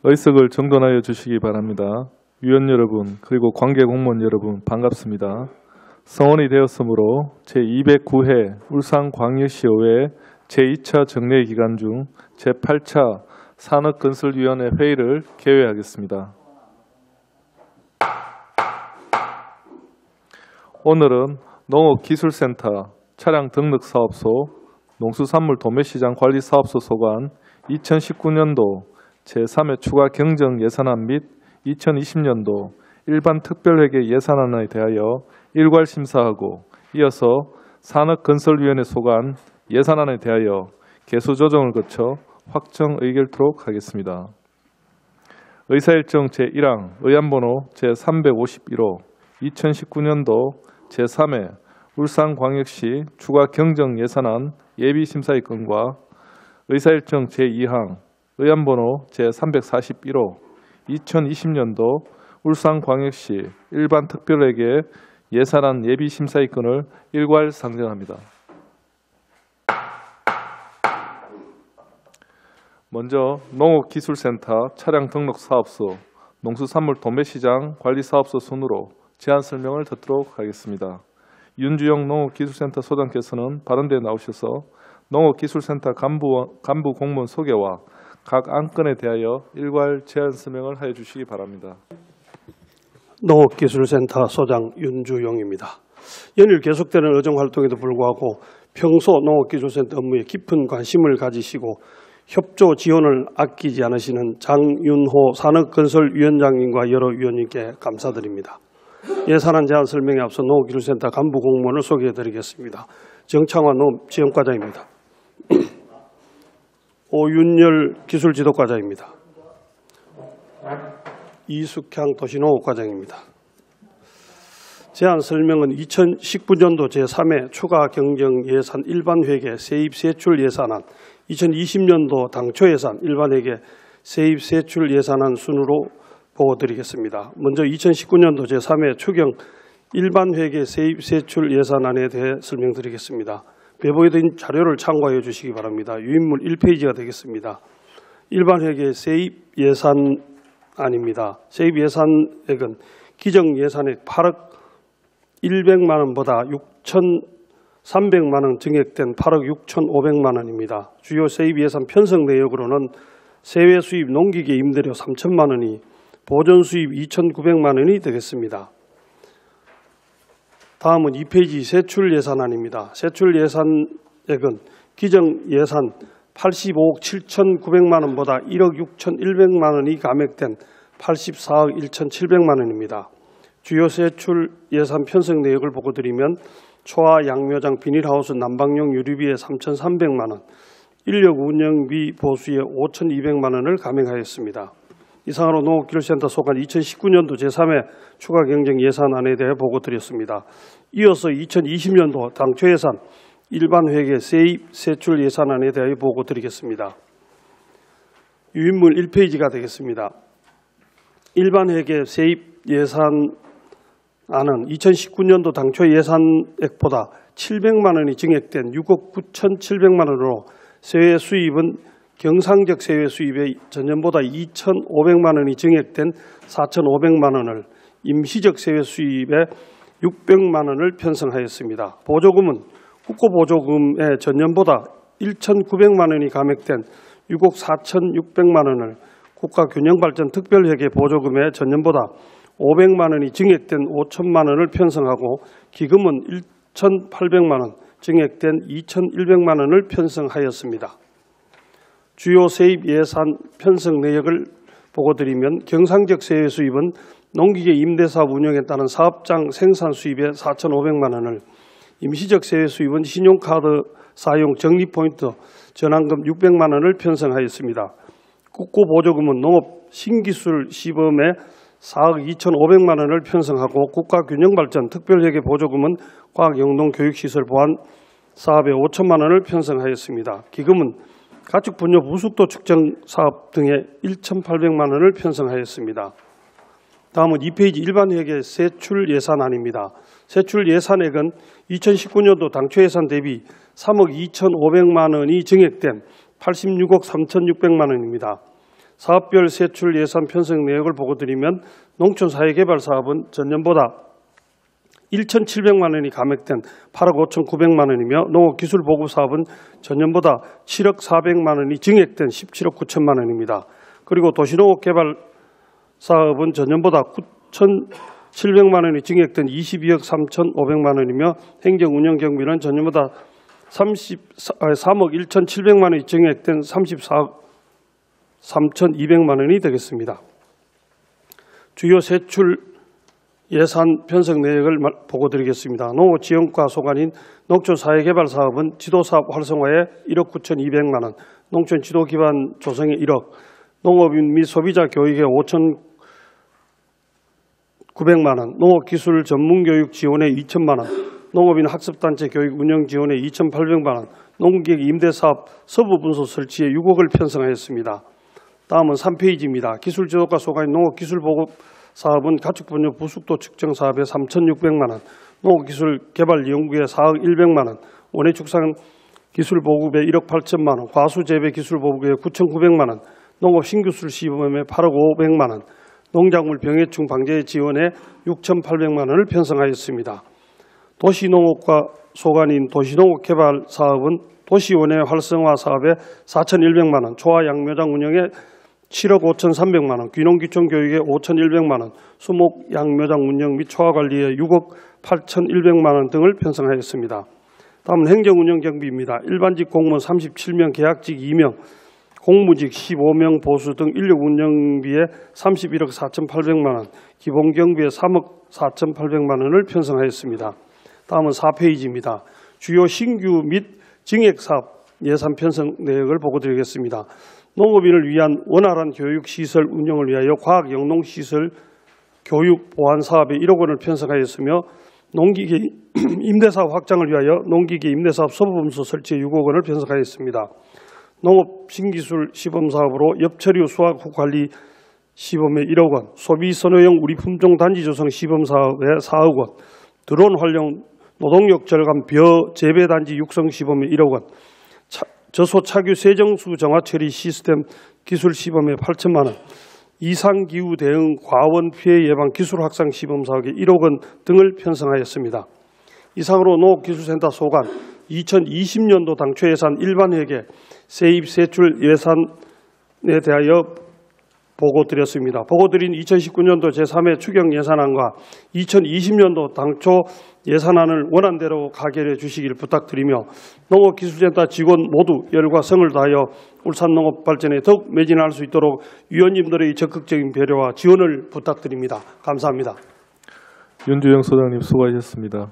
의석을 정돈하여 주시기 바랍니다. 위원 여러분 그리고 관계 공무원 여러분 반갑습니다. 성원이 되었으므로 제209회 울산광역시의회 제2차 정례 기간 중 제8차 산업건설위원회 회의를 개회하겠습니다. 오늘은 농업기술센터 차량등록사업소 농수산물 도매시장 관리사업소 소관 2019년도 제3회 추가 경정 예산안 및 2020년도 일반 특별회계 예산안에 대하여 일괄 심사하고 이어서 산업건설위원회 소관 예산안에 대하여 개수 조정을 거쳐 확정 의결토록 하겠습니다. 의사일정 제1항 의안번호 제351호 2019년도 제3회 울산광역시 추가 경정 예산안 예비심사의 건과 의사일정 제2항 의안번호 제341호 2020년도 울산광역시 일반 특별회계 예산안 예비심사의 건을 일괄 상정합니다. 먼저 농업기술센터 차량등록사업소 농수산물 도매시장 관리사업소 순으로 제안 설명을 듣도록 하겠습니다. 윤주영 농업기술센터 소장께서는 발언대에 나오셔서 농업기술센터 간부 공무원 소개와 각 안건에 대하여 일괄 제안 설명을 하여 주시기 바랍니다. 농업기술센터 소장 윤주영입니다. 연일 계속되는 의정활동에도 불구하고 평소 농업기술센터 업무에 깊은 관심을 가지시고 협조 지원을 아끼지 않으시는 장윤호 산업건설위원장님과 여러 위원님께 감사드립니다. 예산안 제안 설명에 앞서 농업기술센터 간부 공무원을 소개해드리겠습니다. 정창환 농업지원과장입니다. 오윤열 기술지도과장입니다. 이숙향 도시농업과장입니다. 제안 설명은 2019년도 제3회 추가 경정 예산 일반회계 세입세출 예산안, 2020년도 당초예산 일반회계 세입세출 예산안 순으로 보고드리겠습니다. 먼저 2019년도 제3회 추경 일반회계 세입세출 예산안에 대해 설명드리겠습니다. 배부에 드린 자료를 참고해 주시기 바랍니다. 유인물 1페이지가 되겠습니다. 일반회계 세입예산안입니다. 세입예산액은 기정예산액 8억 100만 원보다 6,300만 원 증액된 8억 6,500만 원입니다. 주요 세입예산 편성 내역으로는 세외 수입 농기계 임대료 3천만 원이 보존 수입 2,900만 원이 되겠습니다. 다음은 2페이지 세출 예산안입니다. 세출 예산액은 기정 예산 85억 7,900만 원보다 1억 6,100만 원이 감액된 84억 1,700만 원입니다. 주요 세출 예산 편성 내역을 보고 드리면 초하 양묘장 비닐하우스 난방용 유리비에 3,300만 원, 인력 운영비 보수에 5,200만 원을 감액하였습니다. 이상으로 농업기술센터 소관 2019년도 제3회 추가 경정 예산안에 대해 보고 드렸습니다. 이어서 2020년도 당초 예산 일반회계 세입 세출 예산안에 대해 보고 드리겠습니다. 유인물 1페이지가 되겠습니다. 일반회계 세입 예산안은 2019년도 당초 예산액보다 700만 원이 증액된 6억 9,700만 원으로 세외 수입은 경상적 세외 수입의 전년보다 2,500만 원이 증액된 4,500만 원을 임시적 세외 수입에 600만 원을 편성하였습니다. 보조금은 국고보조금의 전년보다 1,900만 원이 감액된 6억 4,600만 원을 국가균형발전 특별회계 보조금의 전년보다 500만 원이 증액된 5천만 원을 편성하고 기금은 1,800만 원 증액된 2,100만 원을 편성하였습니다. 주요 세입 예산 편성 내역을 보고 드리면 경상적 세외 수입은 농기계 임대사업 운영에 따른 사업장 생산 수입에 4,500만 원을, 임시적 세외 수입은 신용카드 사용 적립포인트 전환금 600만 원을 편성하였습니다. 국고보조금은 농업 신기술 시범에 4억 2,500만 원을 편성하고 국가균형발전 특별회계 보조금은 과학영농교육시설 보안 사업에 5천만 원을 편성하였습니다. 기금은 가축분뇨 부숙도 측정 사업 등에 1,800만 원을 편성하였습니다. 다음은 2페이지 일반회계 세출 예산안입니다. 세출 예산액은 2019년도 당초 예산 대비 3억 2,500만 원이 증액된 86억 3,600만 원입니다. 사업별 세출 예산 편성 내역을 보고드리면 농촌사회개발 사업은 전년보다 1,700만 원이 감액된 8억 5,900만 원이며 농업기술보급 사업은 전년보다 7억 400만 원이 증액된 17억 9천만 원입니다. 그리고 도시농업개발 사업은 전년보다 9,700만 원이 증액된 22억 3,500만 원이며 행정운영경비는 전년보다 3억 1,700만 원이 증액된 34억 3,200만 원이 되겠습니다. 주요 세출 예산 편성 내역을 보고드리겠습니다. 농업지원과 소관인 농촌사회개발 사업은 지도사업 활성화에 1억 9,200만 원, 농촌 지도 기반 조성에 1억, 농업인 및 소비자 교육에 5,900만 원, 농업기술 전문교육 지원에 2천만 원, 농업인 학습단체 교육 운영 지원에 2,800만 원, 농기계 임대사업 서부분소 설치에 6억을 편성하였습니다. 다음은 3페이지입니다. 기술지도과 소관인 농업기술보급 사업은 가축분뇨 부숙도 측정 사업에 3,600만 원, 농업기술개발연구에 4억 100만 원, 원예축산기술보급에 1억 8천만 원, 과수재배기술보급에 9,900만 원, 농업신기술 시범에 8억 500만 원, 농작물 병해충 방제 지원에 6,800만 원을 편성하였습니다. 도시농업과 소관인 도시농업개발 사업은 도시원예 활성화 사업에 4,100만 원, 초화양묘장 운영에 7억 5,300만 원, 귀농귀촌 교육에 5,100만 원, 수목양묘장 운영 및 초화관리에 6억 8,100만 원 등을 편성하였습니다. 다음은 행정운영경비입니다. 일반직 공무원 37명, 계약직 2명, 공무직 15명 보수 등 인력 운영비에 31억 4,800만 원, 기본경비에 3억 4,800만 원을 편성하였습니다. 다음은 4페이지입니다. 주요 신규 및 증액사업 예산 편성 내역을 보고드리겠습니다. 농업인을 위한 원활한 교육시설 운영을 위하여 과학영농시설 교육 보안 사업에 1억 원을 편성하였으며 농기계 임대사업 확장을 위하여 농기계 임대사업 서부분소 설치에 6억 원을 편성하였습니다. 농업신기술 시범사업으로 엽처리 수확 후 관리 시범에 1억 원, 소비선호형 우리품종 단지 조성 시범사업에 4억 원, 드론 활용 노동력 절감 벼 재배단지 육성 시범에 1억 원, 저소차규 세정수 정화 처리 시스템 기술 시범에 8천만 원, 이상기후 대응 과원 피해 예방 기술 확산 시범 사업에 1억 원 등을 편성하였습니다. 이상으로 농업기술센터 소관 2020년도 당초 예산 일반회계 세입 세출 예산에 대하여 보고드렸습니다. 보고드린 2019년도 제3회 추경 예산안과 2020년도 당초 예산안을 원안대로 가결해 주시길 부탁드리며 농업기술센터 직원 모두 열과 성을 다하여 울산 농업 발전에 더욱 매진할 수 있도록 위원님들의 적극적인 배려와 지원을 부탁드립니다. 감사합니다. 윤주영 소장님 수고하셨습니다.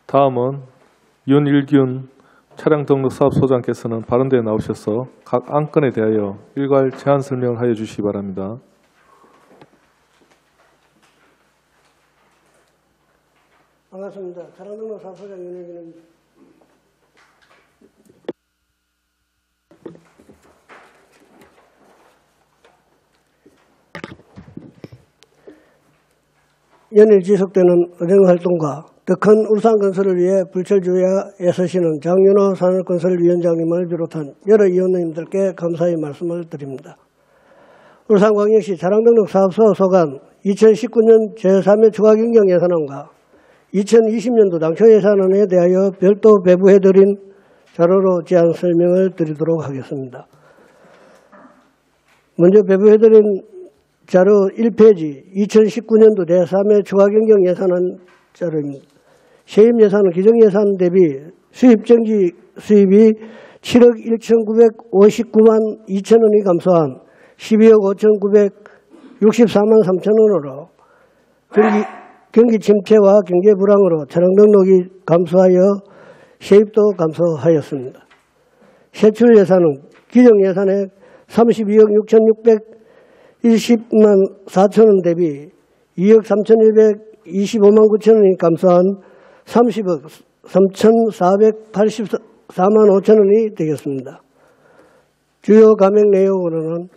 다음은 윤일균 차량등록사업소장께서는 발언대에 나오셔서 각 안건에 대하여 일괄 제안 설명을 하여 주시기 바랍니다. 반갑습니다. 차량등록사업소장 윤일균입니다. 연일 지속되는 은행활동과 더 큰 울산건설을 위해 불철주야 애쓰시는 장윤호 산업건설위원장님을 비롯한 여러 위원님들께 감사의 말씀을 드립니다. 울산광역시 차량등록사업소 소관 2019년 제3회 추가경정 예산안과 2020년도 당초 예산안에 대하여 별도 배부해드린 자료로 제안 설명을 드리도록 하겠습니다. 먼저 배부해드린 자료 1페이지 2019년도 제3회 추가경정 예산안 자료입니다. 세입 예산은 기정 예산 대비 수입정지 수입이 7억 1,959만 2천 원이 감소한 12억 5,964만 3천 원으로 경기 침체와 경제 불황으로 차량 등록이 감소하여 세입도 감소하였습니다. 세출 예산은 기정 예산액 32억 6,610만 4천 원 대비 2억 3,125만 9천 원이 감소한 30억 3,484만 5천 원이 되겠습니다. 주요 감액 내용으로는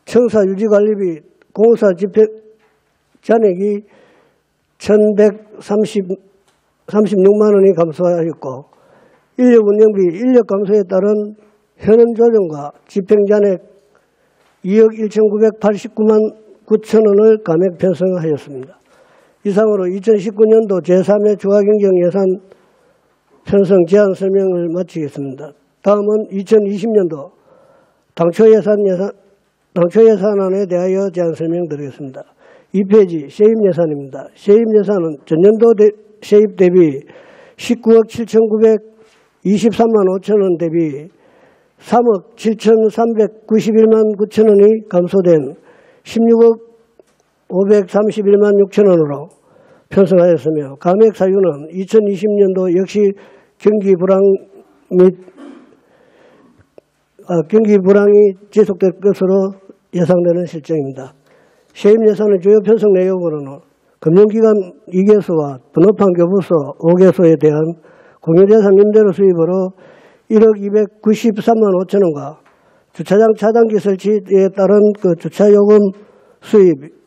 청사 유지관리비 공사 집행 잔액이 1,136만 원이 감소하였고 인력 운영비 인력 감소에 따른 현원 조정과 집행 잔액 2억 1,989만 9천 원을 감액 편성하였습니다. 이상으로 2019년도 제3회 중앙경제예산 편성 제안 설명을 마치겠습니다. 다음은 2020년도 당초 예산안에 대하여 제안 설명드리겠습니다. 2페이지 세입 예산입니다. 세입 예산은 전년도 세입 대비 19억 7,923만 5천 원 대비 3억 7,391만 9천 원이 감소된 16억 531만 6천 원으로 편성하였으며 감액 사유는 2020년도 역시 경기 불황이 지속될 것으로 예상되는 실정입니다. 세입 예산의 주요 편성 내용으로는 금융기관 2개소와 번호판 교부소 5개소에 대한 공유재산 임대료 수입으로 1억 293만 5천 원과 주차장 차단기 설치에 따른 주차요금 수입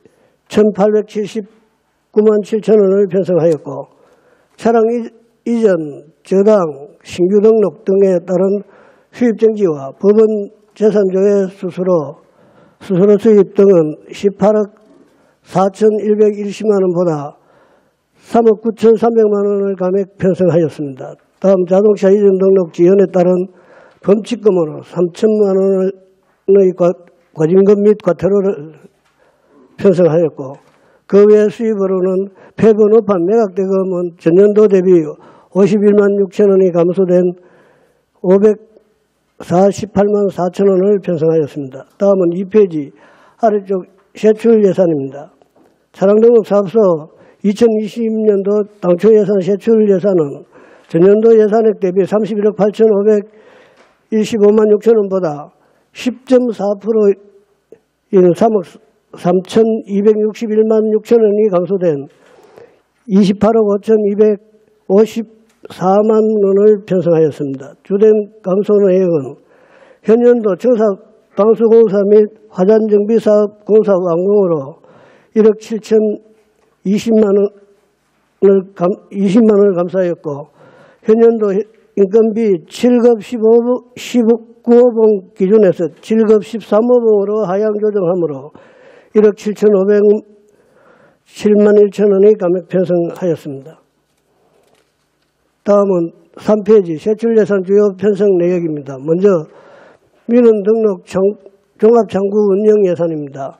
1,879만 7천 원을 편성하였고 차량 이전, 저당, 신규 등록 등에 따른 수입 정지와 법원 재산조회 수수료 수입 등은 18억 4,120만 원보다 3억 9,300만 원을 감액 편성하였습니다. 다음 자동차 이전 등록 지연에 따른 범칙금으로 3천만 원의 과징금 및 과태료를 편성하였고 그 외 수입으로는 폐번호판 매각대금은 전년도 대비 51만 6천 원이 감소된 548만 4천 원을 편성하였습니다. 다음은 2페이지 아래쪽 세출 예산입니다. 차량 등록 사업소 2020년도 당초 예산 세출 예산은 전년도 예산액 대비 31억 8,515만 6천 원보다 10.4%인 3억 3,261만 6천 원이 감소된 28억 5,254만 원을 편성하였습니다. 주된 감소 내역은 현년도 청사 방수공사 및 화잔정비사업 공사 완공으로 1억 7,020만 원을 감사하였고 현년도 인건비 7급 19호봉 기준에서 7급 13호봉으로 하향 조정하므로 1억 7,507만 1천 원이 감액 편성하였습니다. 다음은 3페이지 세출예산 주요 편성 내역입니다. 먼저 민원 등록 종합창구 운영 예산입니다.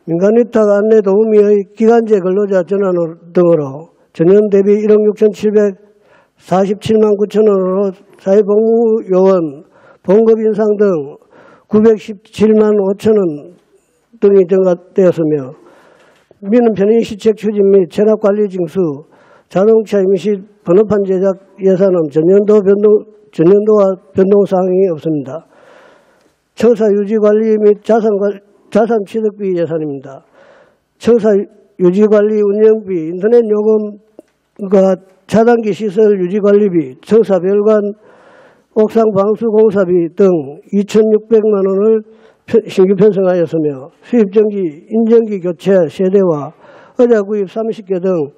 민간위탁 안내 도우미의 기간제 근로자 전환 등으로 전년 대비 1억 6,747만 9천 원으로 사회복무요원, 봉급 인상 등 917만 5천 원 등이 증가되었으며 민원 편의 시책 추진 및 체납관리 징수, 자동차 임시 번호판 제작 예산은 전년도와 변동사항이 없습니다. 청사 유지관리 및 자산 취득비 예산입니다. 청사 유지관리 운영비, 인터넷 요금과 차단기 시설 유지관리비, 청사 별관 옥상 방수공사비 등 2,600만 원을 신규 편성하였으며 수입정지, 인정기 교체 세대와 의자 구입 30개 등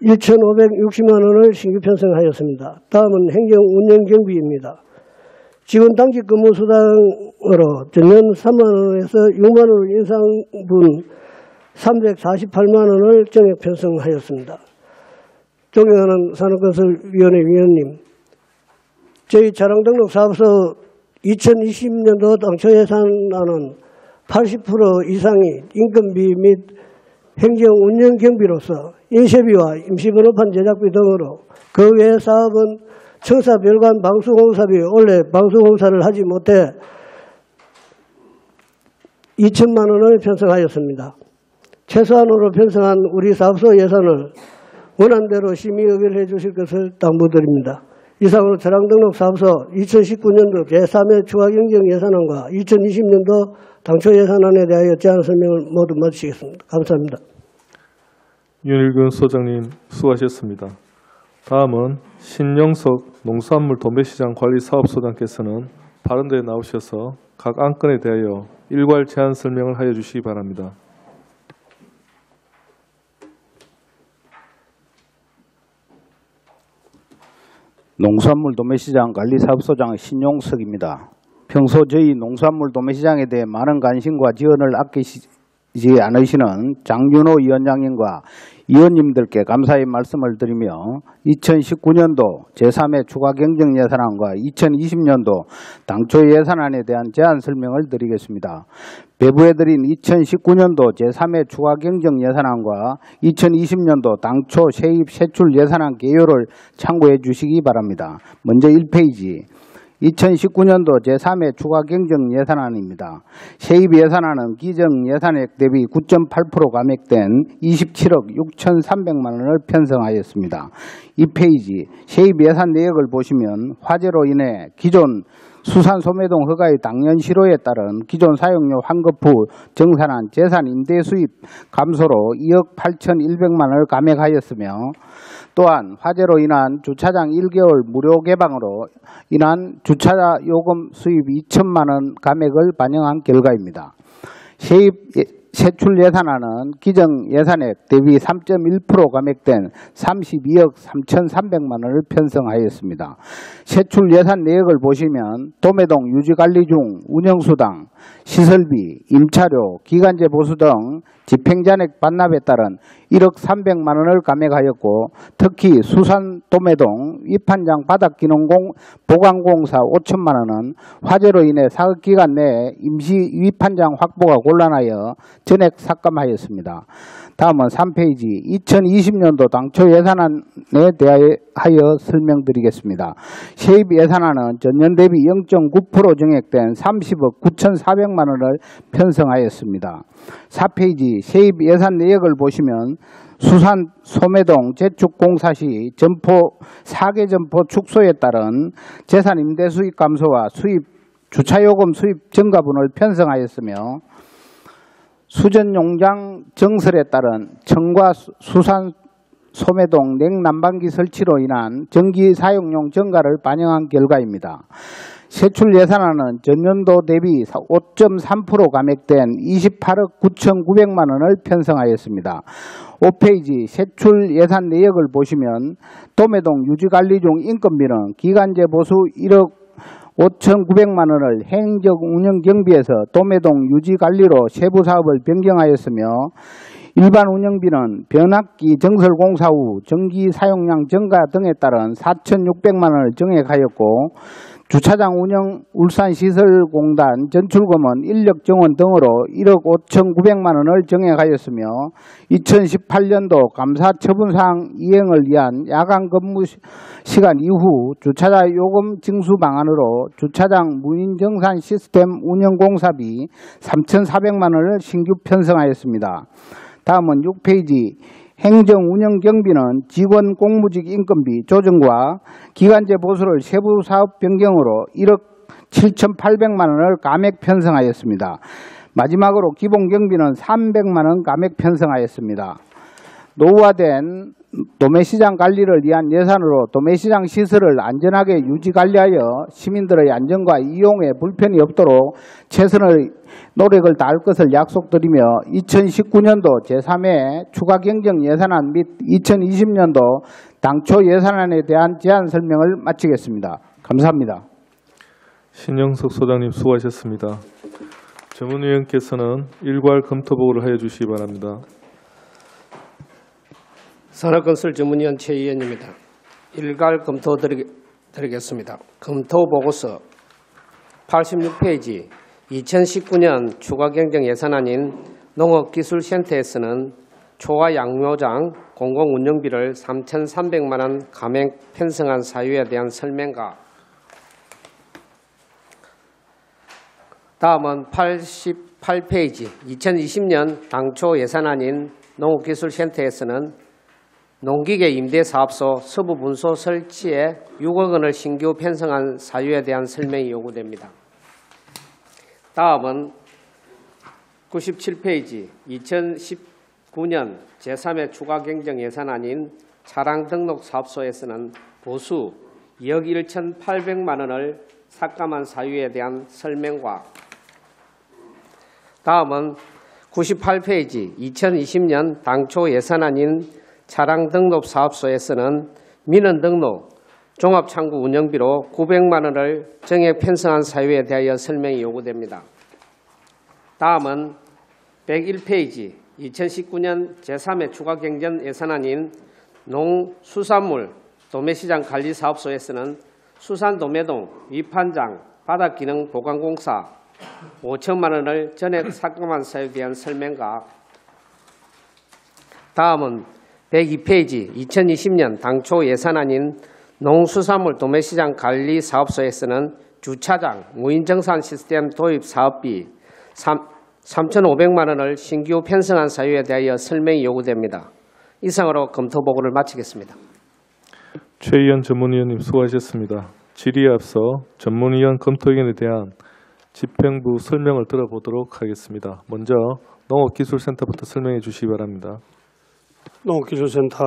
1,560만 원을 신규 편성하였습니다. 다음은 행정운영경비입니다. 직원 당직 근무 수당으로 전년 3만 원에서 6만 원 인상분 348만 원을 정액 편성하였습니다. 존경하는 산업건설위원회 위원님, 저희 차량 등록 사업소 2020년도 당초 예산안은 80% 이상이 인건비 및 행정운영경비로서 인쇄비와 임시번호판 제작비 등으로 그 외 사업은 청사 별관 방수공사비 원래 방수공사를 하지 못해 2천만 원을 편성하였습니다. 최소한으로 편성한 우리 사업소 예산을 원안대로 심의 의결해 주실 것을 당부드립니다. 이상으로 차량 등록 사업소 2019년도 제3회 추가경정 예산안과 2020년도 당초 예산안에 대하여 제안 설명을 모두 마치겠습니다. 감사합니다. 윤일균 소장님 수고하셨습니다. 다음은 신영석 농수산물 도매시장 관리사업소장께서는 발언대에 나오셔서 각 안건에 대하여 일괄 제안 설명을 하여 주시기 바랍니다. 농수산물 도매시장 관리사업소장 신용석입니다. 평소 저희 농수산물 도매시장에 대해 많은 관심과 지원을 아끼지 않으시는 장윤호 위원장님과 위원님들께 감사의 말씀을 드리며 2019년도 제3회 추가 경정 예산안과 2020년도 당초 예산안에 대한 제안 설명을 드리겠습니다. 배부해드린 2019년도 제3회 추가 경정 예산안과 2020년도 당초 세입 세출 예산안 개요를 참고해 주시기 바랍니다. 먼저 1페이지. 2019년도 제3회 추가 경정 예산안입니다. 세입 예산안은 기정 예산액 대비 9.8% 감액된 27억 6,300만 원을 편성하였습니다. 2페이지 세입 예산 내역을 보시면 화재로 인해 기존 수산 소매동 허가의 당년 실효에 따른 기존 사용료 환급 후 정산한 재산 임대 수입 감소로 2억 8,100만 원을 감액하였으며 또한 화재로 인한 주차장 1개월 무료 개방으로 인한 주차 요금 수입 2천만 원 감액을 반영한 결과입니다. 세입 세출 예산안은 기정 예산액 대비 3.1% 감액된 32억 3,300만 원을 편성하였습니다. 세출 예산 내역을 보시면 도매동 유지관리 중 운영수당, 시설비, 임차료, 기간제 보수 등 집행잔액 반납에 따른 1억 300만 원을 감액하였고 특히 수산 도매동 위판장 바닥기능공 보강공사 5천만 원은 화재로 인해 사업기간 내에 임시 위판장 확보가 곤란하여 전액 삭감하였습니다. 다음은 3페이지 2020년도 당초 예산안에 대하여 설명드리겠습니다. 세입 예산안은 전년 대비 0.9% 증액된 30억 9,400만 원을 편성하였습니다. 4페이지 세입 예산 내역을 보시면 수산 소매동 재축공사 시 점포 4개 점포 축소에 따른 재산 임대 수입 감소와 주차요금 수입 증가분을 편성하였으며 수전농장 정설에 따른 청과 수산 소매동 냉난방기 설치로 인한 전기 사용용 증가를 반영한 결과입니다. 세출 예산안은 전년도 대비 5.3% 감액된 28억 9,900만 원을 편성하였습니다. 5페이지 세출 예산 내역을 보시면 도매동 유지관리 중 인건비는 기간제 보수 1억 5,900만 원을 행정 운영 경비에서 도매동 유지관리로 세부 사업을 변경하였으며 일반 운영비는 변압기 정설 공사 후 전기 사용량 증가 등에 따른 4,600만 원을 증액하였고 주차장 운영 울산시설공단 전출금은 인력 정원 등으로 1억 5,900만 원을 증액하였으며 2018년도 감사처분사항 이행을 위한 야간 근무 시간 이후 주차장 요금 징수 방안으로 주차장 무인정산 시스템 운영공사비 3,400만 원을 신규 편성하였습니다. 다음은 6페이지 행정운영경비는 직원 공무직 인건비 조정과 기간제 보수를 세부 사업 변경으로 1억 7,800만 원을 감액 편성하였습니다. 마지막으로 기본경비는 300만 원 감액 편성하였습니다. 노후화된 도매시장 관리를 위한 예산으로 도매시장 시설을 안전하게 유지관리하여 시민들의 안전과 이용에 불편이 없도록 최선의 노력을 다할 것을 약속드리며 2019년도 제3회 추가 경정 예산안 및 2020년도 당초 예산안에 대한 제안 설명을 마치겠습니다. 감사합니다. 신영석 소장님 수고하셨습니다. 전문위원께서는 일괄 검토보고를 하여 주시기 바랍니다. 산업건설 전문위원 최의원입니다. 일괄 검토 드리겠습니다. 검토보고서 86페이지 2019년 추가경정 예산안인 농업기술센터에서는 초과 양묘장 공공운영비를 3,300만 원 감액 편성한 사유에 대한 설명과 다음은 88페이지 2020년 당초 예산안인 농업기술센터에서는 농기계 임대사업소 서부분소 설치에 6억 원을 신규 편성한 사유에 대한 설명이 요구됩니다. 다음은 97페이지 2019년 제3회 추가 경정 예산안인 차량 등록 사업소에서는 보수 2억 1,800만 원을 삭감한 사유에 대한 설명과 다음은 98페이지 2020년 당초 예산안인 차량 등록 사업소에서는 민원 등록 종합창구 운영비로 900만 원을 정액 편성한 사유에 대하여 설명이 요구됩니다. 다음은 101페이지 2019년 제3회 추가경정 예산안인 농수산물 도매시장 관리사업소에서는 수산도매동 위판장 바닥기능보강공사 5천만 원을 전액 삭감한 사유에 대한 설명과 다음은 102페이지 2020년 당초 예산안인 농수산물 도매시장 관리사업소에서는 주차장 무인정산 시스템 도입 사업비 3,500만 원을 신규 편성한 사유에 대하여 설명이 요구됩니다. 이상으로 검토 보고를 마치겠습니다. 최 의원 전문위원님 수고하셨습니다. 질의에 앞서 전문위원 검토 의견에 대한 집행부 설명을 들어보도록 하겠습니다. 먼저 농업기술센터부터 설명해 주시기 바랍니다. 농업기술센터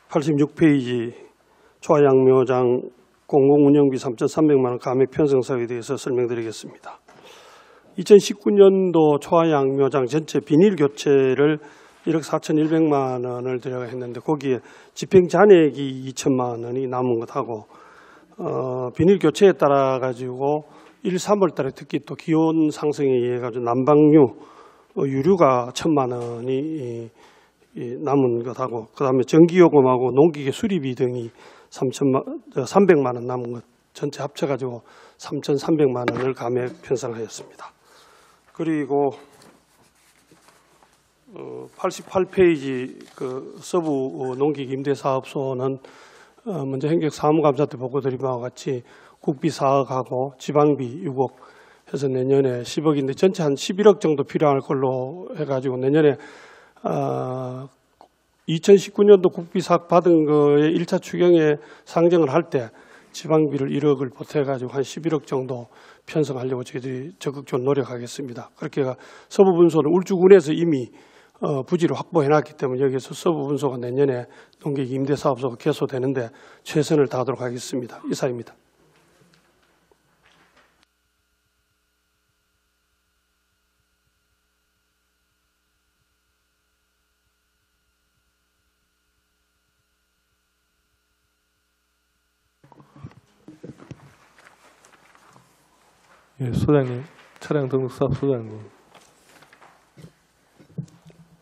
86페이지 초하양묘장 공공운영비 3,300만 원 감액 편성 사유에 대해서 설명드리겠습니다. 2019년도 초하양묘장 전체 비닐 교체를 1억 4,100만 원을 들여가 했는데 거기에 집행 잔액이 2천만 원이 남은 것하고 비닐 교체에 따라 가지고 1, 3월 달에 특히 또 기온 상승에 의해 가지고 난방유 유류가 1,000만 원이 남은 것하고 그다음에 전기요금하고 농기계 수리비 등이 300만 원 남은 것 전체 합쳐 가지고 3,300만 원을 감액 편성하였습니다. 그리고 88페이지 그 서부 농기계 임대사업소는 먼저 행정사무감사 때 보고드린 바와 같이 국비 4억하고 지방비 6억 해서 내년에 10억인데 전체 한 11억 정도 필요할 걸로 해가지고 내년에 2019년도 국비 4억 받은 거에 1차 추경에 상정을 할 때 지방비를 1억을 보태가지고 한 11억 정도 편성하려고 저희들이 적극적으로 노력하겠습니다. 그렇게 서부분소는 울주군에서 이미 부지를 확보해놨기 때문에 여기서 서부분소가 내년에 농기계 임대사업소가 개소되는데 최선을 다하도록 하겠습니다. 이상입니다. 예, 소장님, 차량 등록 사업 소장님.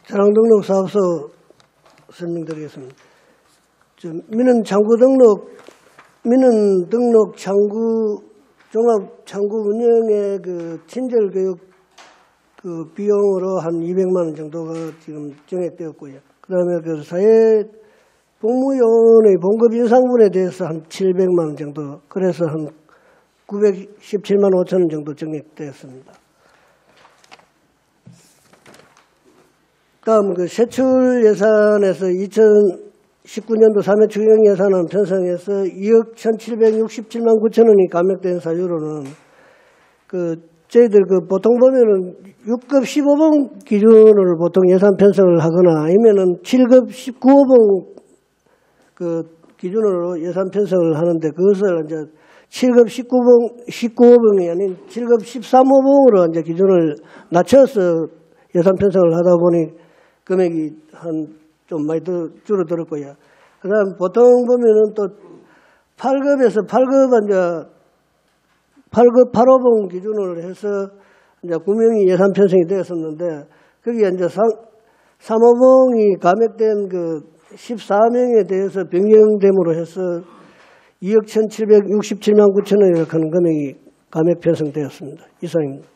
차량 등록 사업소 설명드리겠습니다. 민원 등록 창구 종합 창구 운영의 그 친절 교육 그 비용으로 한 200만 원 정도가 지금 정액되었고요. 그다음에 그 사회 복무요원의 봉급 인상분에 대해서 한 700만 원 정도, 그래서 한 917만 5천 원 정도 정액되었습니다. 다음 그 세출 예산에서 2019년도 3회 추경 예산안 편성해서 2억 1,767만 9천 원이 감액된 사유로는 그 저희들 그 보통 보면은 6급 15번 기준으로 보통 예산 편성을 하거나 아니면은 7급 19호봉 그 기준으로 예산 편성을 하는데 그것을 이제 7급 19호봉이 아닌 7급 13호봉으로 이제 기준을 낮춰서 예산 편성을 하다 보니 금액이 좀 많이 줄어들었고요. 그 다음 보통 보면은 또 8급에서 8급 8호봉 기준으로 해서 이제 9명이 예산 편성이 되었었는데 거기에 이제 3호봉이 감액된 그 14명에 대해서 변경됨으로 해서 2억 1,767만 9천 원이라는 금액이 감액 편성되었습니다. 이상입니다.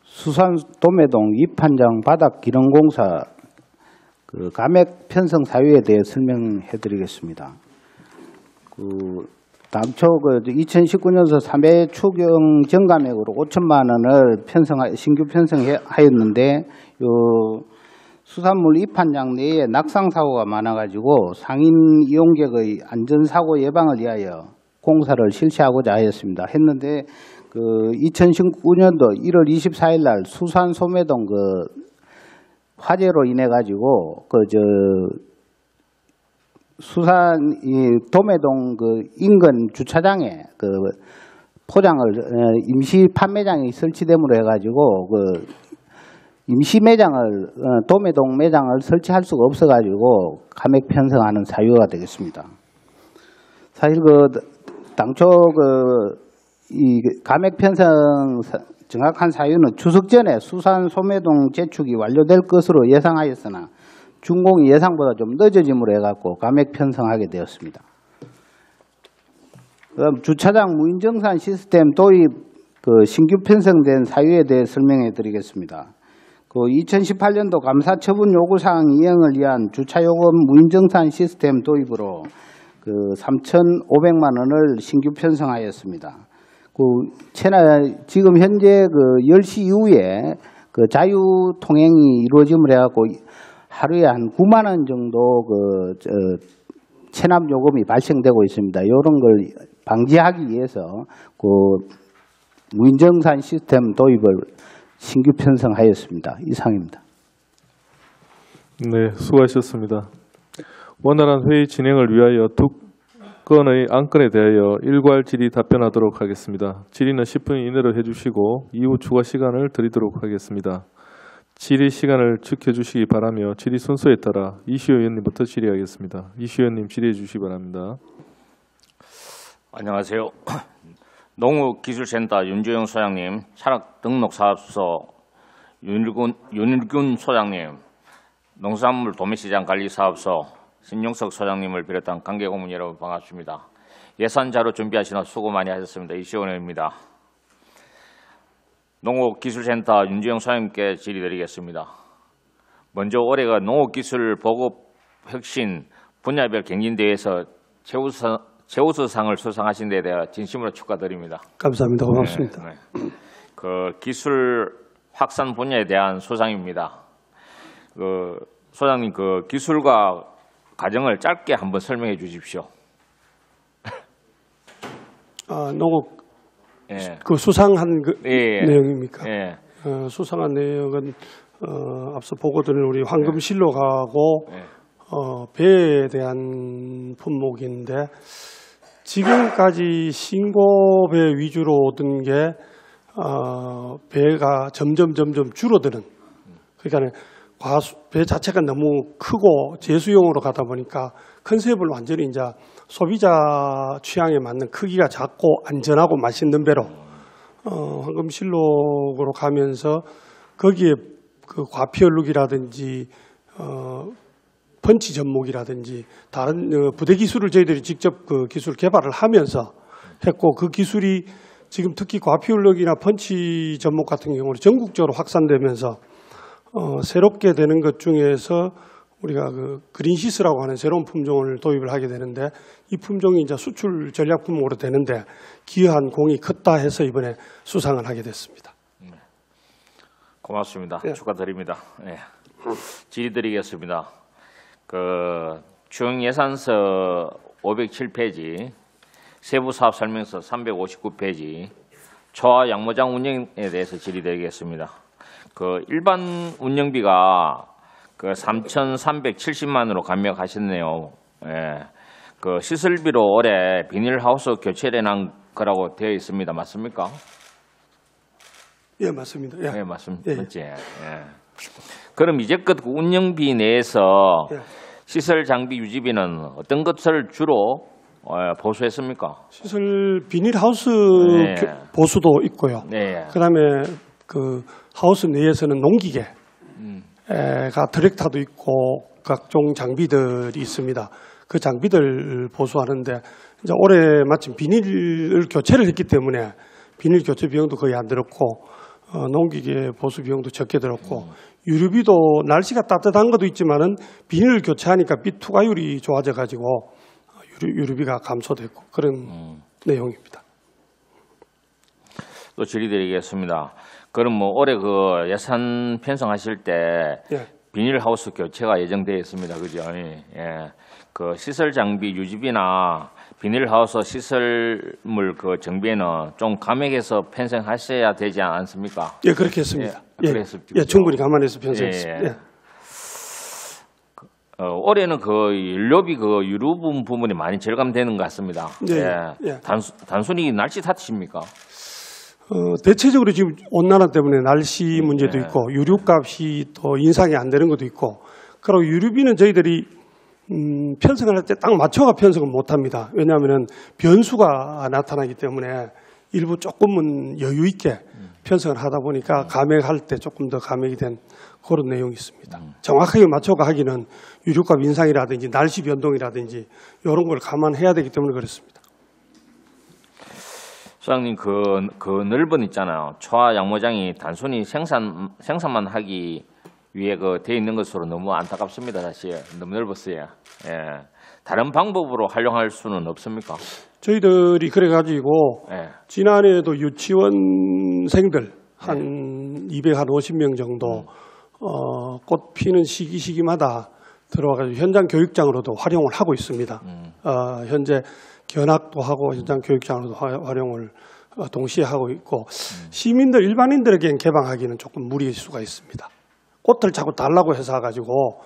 수산도매동 위판장 바닥기능공사 그 감액 편성 사유에 대해 설명해드리겠습니다. 당초 2019년서 3회 추경 정감액으로 5천만 원을 신규 편성하였는데 수산물 위판장 내에 낙상 사고가 많아가지고 상인 이용객의 안전사고 예방을 위하여 공사를 실시하고자 하였습니다. 했는데 2019년도 1월 24일 날 수산 소매동 화재로 인해 가지고 수산 도매동 인근 주차장에 포장을 임시 판매장이 설치됨으로 해가지고 임시 매장을 도매동 매장을 설치할 수가 없어가지고 감액 편성하는 사유가 되겠습니다. 사실 당초 이 감액 편성 정확한 사유는 추석 전에 수산 소매동 재축이 완료될 것으로 예상하였으나 준공이 예상보다 좀 늦어짐으로 해갖고 감액 편성하게 되었습니다. 그다음 주차장 무인정산 시스템 도입 신규 편성된 사유에 대해 설명해 드리겠습니다. 2018년도 감사처분 요구사항 이행을 위한 주차요금 무인정산 시스템 도입으로 3,500만 원을 신규 편성하였습니다. 지금 현재 10시 이후에 자유통행이 이루어짐을 해갖고 하루에 한 9만 원 정도 체납 요금이 발생되고 있습니다. 이런 걸 방지하기 위해서 무인정산 시스템 도입을 신규 편성하였습니다. 이상입니다. 네, 수고하셨습니다. 원활한 회의 진행을 위하여 두 건의 안건에 대하여 일괄 질의 답변하도록 하겠습니다. 질의는 10분 이내로 해주시고 이후 추가 시간을 드리도록 하겠습니다. 질의 시간을 지켜주시기 바라며 질의 순서에 따라 이시호 의원님부터 질의하겠습니다. 이시호 의원님 질의해 주시기 바랍니다. 안녕하세요. 농업기술센터 윤주영 소장님, 산업등록사업소 윤일균 소장님, 농수산물 도매시장관리사업소 신용석 소장님을 비롯한 관계고문 여러분 반갑습니다. 예산자료 준비하시느라 수고 많이 하셨습니다. 이시호 의원입니다. 농업기술센터 윤주영 소장님께 질의드리겠습니다. 먼저 올해가 농업기술 보급 혁신 분야별 경진대회에서 최우수상을 수상하신 데에 대해 진심으로 축하드립니다. 감사합니다. 고맙습니다. 네. 기술 확산 분야에 대한 수상입니다. 소장님 기술과 과정을 짧게 한번 설명해 주십시오. 농업 예. 수상한 예. 내용입니까? 예. 수상한 내용은 앞서 보고드린 우리 황금실록하고 예. 배에 대한 품목인데 지금까지 신고배 위주로 얻은 게 배가 점점 줄어드는, 그러니까 배 자체가 너무 크고 제수용으로 가다 보니까 컨셉을 완전히 이제 소비자 취향에 맞는 크기가 작고 안전하고 맛있는 배로 황금실록으로 가면서 거기에 과피얼룩이라든지 펀치 접목이라든지 다른 부대 기술을 저희들이 직접 기술 개발을 하면서 했고, 그 기술이 지금 특히 과피얼룩이나 펀치 접목 같은 경우는 전국적으로 확산되면서 새롭게 되는 것 중에서 우리가 그린시스라고 하는 새로운 품종을 도입을 하게 되는데, 이 품종이 이제 수출 전략 품목으로 되는데 기여한 공이 컸다 해서 이번에 수상을 하게 됐습니다. 고맙습니다. 예. 축하드립니다. 예. 질의드리겠습니다. 중예산서 507페이지, 세부사업설명서 359페이지, 초화 양모장 운영에 대해서 질의드리겠습니다. 일반 운영비가 3,370만으로 감액하셨네요. 예. 시설비로 올해 비닐하우스 교체를 한 거라고 되어 있습니다. 맞습니까? 예, 맞습니다. 예. 네, 맞습니다. 예. 맞지? 예. 그럼 이제껏 운영비 내에서 예. 시설 장비 유지비는 어떤 것을 주로 보수했습니까? 시설 비닐하우스 네. 보수도 있고요. 네. 그다음에 하우스 내에서는 농기계가 트랙터도 있고 각종 장비들이 있습니다. 그 장비들 보수하는데 이제 올해 마침 비닐을 교체를 했기 때문에 비닐 교체 비용도 거의 안 들었고 농기계 보수 비용도 적게 들었고 유류비도 날씨가 따뜻한 것도 있지만은 비닐을 교체하니까 투과율이 좋아져 가지고 유류비가 감소됐고 그런 내용입니다. 또 질의드리겠습니다. 그럼 올해 예산 편성하실 때 예. 비닐하우스 교체가 예정되어 있습니다. 그죠? 예. 시설 장비 유지비나 비닐하우스 시설물 정비에는 좀 감액해서 편성하셔야 되지 않습니까? 예, 그렇게 했습니다. 예, 예, 그랬습니다. 충분히 감안해서 편성했습니다. 예. 올해는 연료비 유류 부분이 많이 절감되는 것 같습니다. 예. 단순히 날씨 탓입니까? 대체적으로 지금 온난화 때문에 날씨 문제도 있고 유류값이 또 인상이 안 되는 것도 있고, 그리고 유류비는 저희들이 편성을 할 때 딱 맞춰가 편성을 못합니다. 왜냐하면 변수가 나타나기 때문에 일부 조금은 여유 있게 편성을 하다 보니까 감액할 때 조금 더 감액이 된 그런 내용이 있습니다. 정확하게 맞춰가 하기는 유류값 인상이라든지 날씨 변동이라든지 이런 걸 감안해야 되기 때문에 그렇습니다. 소장님, 그 넓은 있잖아요. 초화 양모장이 단순히 생산만 하기 위해 돼 있는 것으로 너무 안타깝습니다. 사실 너무 넓었어요. 예. 다른 방법으로 활용할 수는 없습니까? 저희들이 그래가지고 예. 지난해에도 유치원생들 한 250명 정도 꽃 피는 시기마다 들어와가지고 현장 교육장으로도 활용을 하고 있습니다. 현재 견학도 하고 현장 교육장으로도 활용을 동시에 하고 있고, 시민들 일반인들에게는 개방하기는 조금 무리일 수가 있습니다. 꽃을 자꾸 달라고 해서 가지고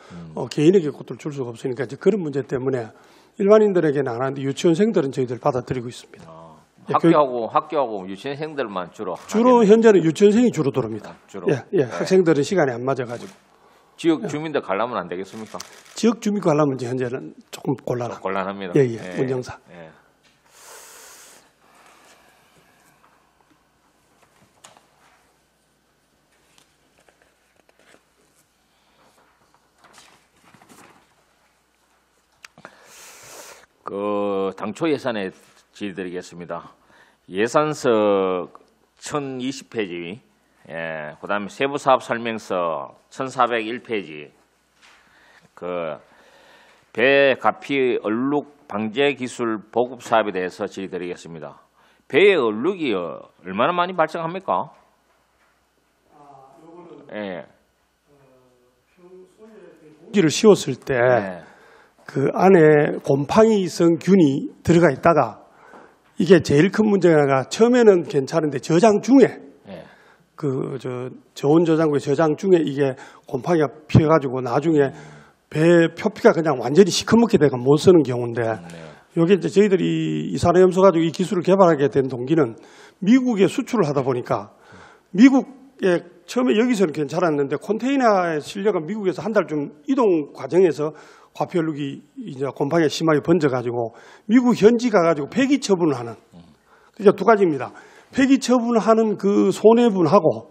개인에게 꽃을 줄 수가 없으니까 이제 그런 문제 때문에 일반인들에게는 안 하는데 유치원생들은 저희들 받아들이고 있습니다. 학교하고 유치원생들만 주로 현재는 유치원생이 주로 들어옵니다. 주로. 예. 학생들은 시간이 안 맞아가지고. 지역 주민들 가려면 안 되겠습니까? 지역 주민 가려면 이제 현재는 조금 곤란합니다. 예. 운영상. 예. 당초 예산에 질의드리겠습니다. 예산서 1020페이지, 예, 그다음에 세부사업 설명서 1401페이지, 배 가피 얼룩 방제 기술 보급 사업에 대해서 질의드리겠습니다. 배의 얼룩이 얼마나 많이 발생합니까? 예. 봉지를 씌웠을 때 그 안에 곰팡이성균이 들어가 있다가 이게 제일 큰 문제가 처음에는 괜찮은데 저장 중에 저온 저장고의 저장 중에 이게 곰팡이가 피어가지고 나중에 배 표피가 그냥 완전히 시커멓게 돼가 못 쓰는 경우인데, 여기 이제 저희들이 이산화염소 가지고 이 기술을 개발하게 된 동기는 미국에 수출을 하다 보니까 미국에 처음에 여기서는 괜찮았는데 컨테이너에 실려가 미국에서 한 달 좀 이동 과정에서 과피얼룩이 이제 곰팡이가 심하게 번져가지고 미국 현지 가가지고 폐기 처분을 하는, 그러니까 두 가지입니다. 폐기 처분하는 그 손해분하고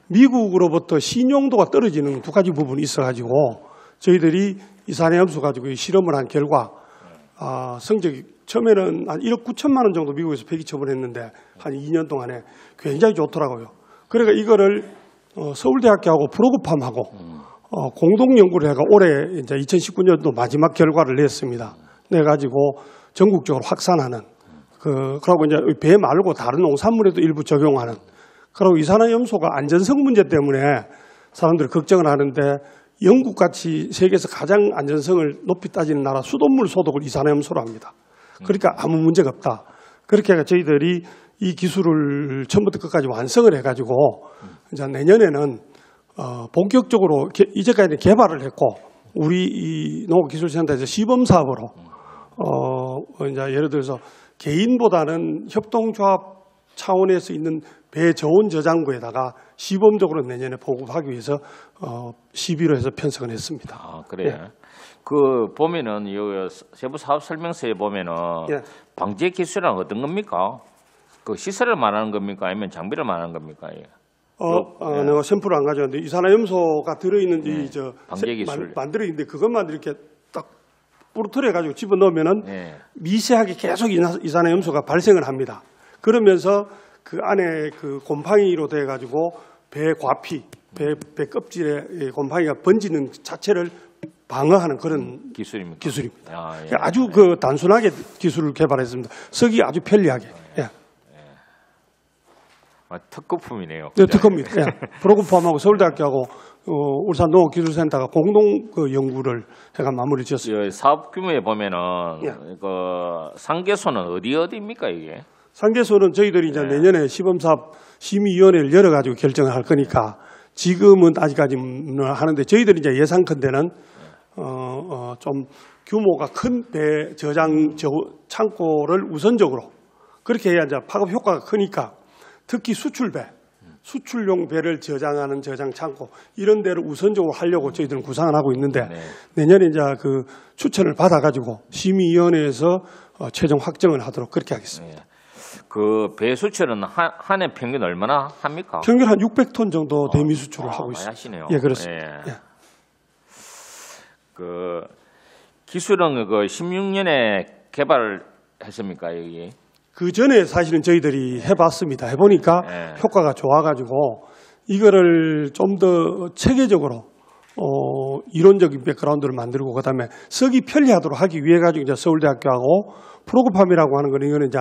미국으로부터 신용도가 떨어지는 두 가지 부분이 있어가지고 저희들이 이산화염소 가지고 실험을 한 결과 성적이 처음에는 한 1억 9천만 원 정도 미국에서 폐기 처분했는데 한 2년 동안에 굉장히 좋더라고요. 그러니까 이거를 서울대학교하고 프로그팜하고 공동 연구를 해가 올해 이제 2019년도 마지막 결과를 냈습니다. 내가지고 전국적으로 확산하는 그러고 이제 배 말고 다른 농산물에도 일부 적용하는, 그리고 이산화염소가 안전성 문제 때문에 사람들이 걱정을 하는데 영국같이 세계에서 가장 안전성을 높이 따지는 나라 수돗물 소독을 이산화염소로 합니다. 그러니까 아무 문제가 없다. 그렇게 해서 저희들이 이 기술을 처음부터 끝까지 완성을 해가지고 이제 내년에는 본격적으로 이제까지는 개발을 했고, 우리 이 농업기술센터에서 시범 사업으로 이제 예를 들어서 개인보다는 협동조합 차원에서 있는 배 저온 저장고에다가 시범적으로 내년에 보급하기 위해서 시비로 해서 편성을 했습니다. 아, 그래요? 예. 보면은 이 세부 사업 설명서에 보면은 방제 기술은 어떤 겁니까? 그 시설을 말하는 겁니까? 아니면 장비를 말하는 겁니까? 예. 내가 샘플을 안 가져왔는데 이산화염소가 들어있는 방제 기술 만들어 있는데 그것만 이렇게 딱 부러뜨려 가지고 집어 넣으면은 미세하게 계속 이산화염소가 발생을 합니다. 그러면서 그 안에 그 곰팡이로 돼 가지고 배 과피, 배 껍질에 곰팡이가 번지는 자체를 방어하는 그런 기술입니다. 아주 단순하게 기술을 개발했습니다. 쓰기 아주 편리하게. 특급품이네요. 네, 특허입니다. 프로그팜하고 서울대학교하고 울산농업기술센터가 공동 연구를 해가 마무리 지었습니다. 사업 규모에 보면은 상계소는 어디입니까 이게? 상계소는 저희들이 이제 내년에 시범사업 심의위원회를 열어가지고 결정을 할 거니까 지금은 아직까지는 하는데, 저희들이 이제 예상컨대는 좀 규모가 큰 배 저장 창고를 우선적으로 그렇게 해야 이제 파급 효과가 크니까 특히 수출용 배를 저장하는 저장 창고 이런 데를 우선적으로 하려고 저희들은 구상을 하고 있는데 내년에 이제 그 추천을 받아가지고 심의위원회에서 최종 확정을 하도록 그렇게 하겠습니다. 그 배 수출은 한 해 평균 얼마나 합니까? 평균 한 600톤 정도 대미 수출을 하고 많이 있습니다. 하시네요. 예, 그렇습니다. 예. 그 기술은 그 16년에 개발했습니까 여기? 그 전에 사실은 저희들이 해봤습니다. 해보니까 효과가 좋아가지고 이거를 좀 더 체계적으로 이론적인 백그라운드를 만들고 그다음에 쓰기 편리하도록 하기 위해 가지고 이제 서울대학교하고 프로그팜이라고 하는 거는 이거는 이제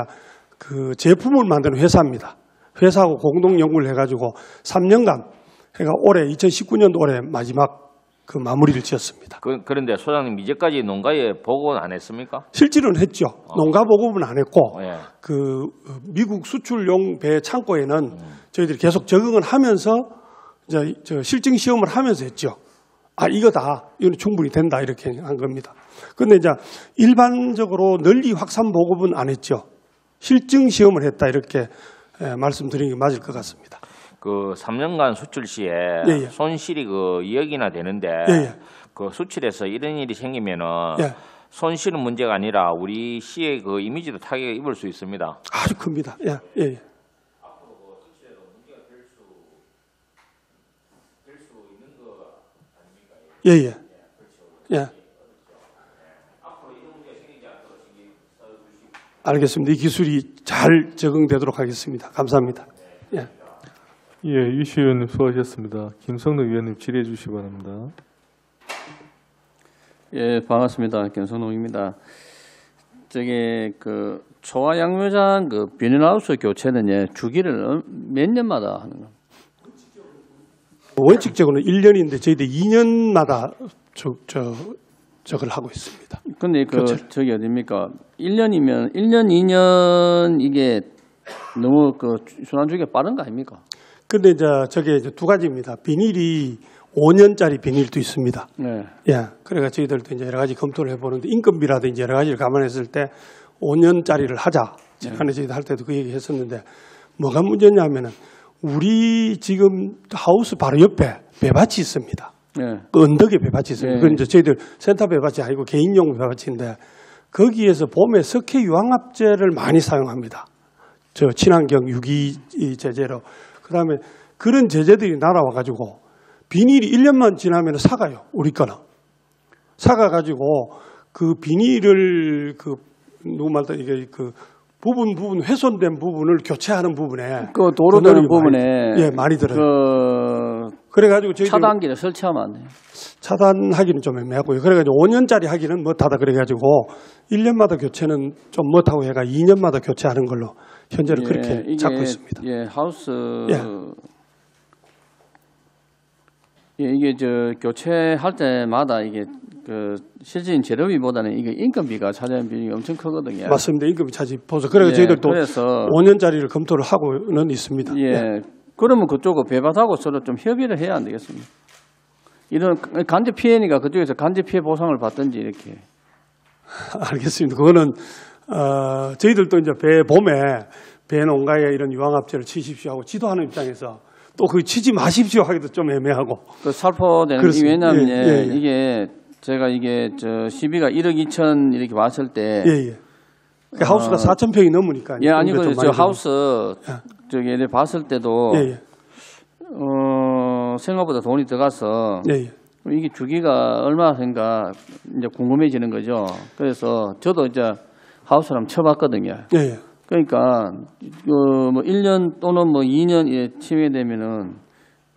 그 제품을 만드는 회사입니다. 회사하고 공동 연구를 해가지고 3년간 그러니까 올해 2019년도 올해 마지막 그 마무리를 지었습니다. 그런데 소장님 이제까지 농가에 보고는 안 했습니까? 실제로는 했죠. 농가 보급은 안 했고 예. 그 미국 수출용 배 창고에는 저희들이 계속 적응을 하면서 이제 저 실증 시험을 하면서 했죠. 아 이거다, 이거는 충분히 된다 이렇게 한 겁니다. 그런데 이제 일반적으로 널리 확산 보급은 안 했죠. 실증 시험을 했다 이렇게 말씀드리는 게 맞을 것 같습니다. 그 3년간 수출 시에 예. 손실이 그 2억이나 되는데 예. 그 수출에서 이런 일이 생기면은 예. 손실은 문제가 아니라 우리 시의 그 이미지도 타격을 입을 수 있습니다. 아주 큽니다. 예. 예. 예, 예. 예. 알겠습니다. 이 기술이 잘 적응되도록 하겠습니다. 감사합니다. 예. 예, 이슈 의원님 수고하셨습니다. 김성록 의원님 질의해 주시기 바랍니다. 예, 반갑습니다. 김성록입니다. 저기 그 초와 양묘장 그 비닐하우스 교체는 예, 주기를 몇 년마다 하는 거? 원칙적으로는 1년인데 저희들 2년마다 저걸 하고 있습니다. 근데 그 교체를. 저기 어딥니까? 1년이면 1년, 2년 이게 너무 그 순환 주기가 빠른 거 아닙니까? 근데 이제 저게 이제 두 가지입니다. 비닐이 5년짜리 비닐도 있습니다. 네. 예. 그래가 저희들도 이제 여러 가지 검토를 해보는데 인건비라든지 여러 가지를 감안했을 때 5년짜리를 하자. 지난해 저희들 할 때도 그 얘기 했었는데 뭐가 문제냐면은 우리 지금 하우스 바로 옆에 배밭이 있습니다. 네. 그 언덕에 배밭이 있습니다. 네. 그건 이제 저희들 센터 배밭이 아니고 개인용 배밭인데 거기에서 봄에 석회 유황합제를 많이 사용합니다. 저 친환경 유기 제재로. 그다음에 그런 제재들이 날아와가지고 비닐이 1년만 지나면 사가요. 우리 거는. 사가가지고 그 비닐을 그 누구 말다 이게 그 부분 훼손된 부분을 교체하는 부분에 그 도로 되는 부분에 많이 들어요. 그래가지고 저희들 차단기를 설치하면 안 돼요. 차단하기는 좀 애매하고요. 그래가지고 5년짜리 하기는 못하다 그래가지고 1년마다 교체는 좀 못하고 해가 2년마다 교체하는 걸로 현재는 그렇게 이게, 잡고 있습니다. 예, 하우스 예. 예, 이게 저 교체할 때마다 이게 그 실질적인 재료비보다는 이게 인건비가 차지하는 비중이 엄청 크거든요. 맞습니다. 임금이 차지 보서 그래서 저희들도 그래서 5년짜리를 검토를 하고는 있습니다. 예. 그러면 그쪽은 배밭하고 서로 좀 협의를 해야 안 되겠습니까? 이런 간접 피해니까 그쪽에서 간접 피해 보상을 받든지 이렇게. 알겠습니다. 그거는 저희들도 이제 봄에 배 농가에 이런 유황합제를 치십시오 하고 지도하는 입장에서 또 그 치지 마십시오 하기도 좀 애매하고. 그 살포되는 그렇습니다. 왜냐하면 예. 이게 제가 이게 저 시비가 1억 2천 이렇게 왔을 때 그러니까 하우스가 4,000평이 넘으니까. 예, 아니고 저 하우스 저기 얘네 봤을 때도 생각보다 돈이 들어가서 이게 주기가 얼마나 된가 이제 궁금해지는 거죠. 그래서 저도 이제 하우스를 한번 쳐봤거든요. 그러니까 뭐 1년 또는 뭐 2년 침해되면은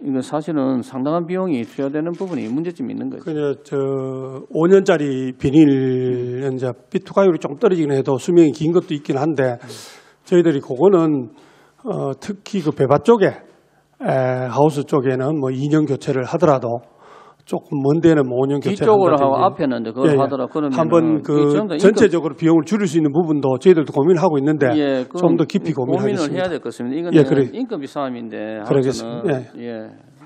이거 사실은 상당한 비용이 투여되는 부분이 문제점이 있는 거죠. 그냥 저 5년짜리 비닐 이제 비투가율이 좀 떨어지긴 해도 수명이 긴 것도 있긴 한데 저희들이 그거는 특히 그 배밭 쪽에 하우스 쪽에는 뭐 2년 교체를 하더라도 조금 먼 데는 뭐 5년 교체를 뒤쪽으로 하고 한다든지. 앞에는 이제 그걸 하더라. 그러면 한번 그 전체적으로 비용을 줄일 수 있는 부분도 저희들도 고민을 하고 있는데 좀 더 깊이 고민하겠습니다. 고민을 해야 될 것입니다. 이거는 그래. 인건비 싸움인데. 그러겠습니다.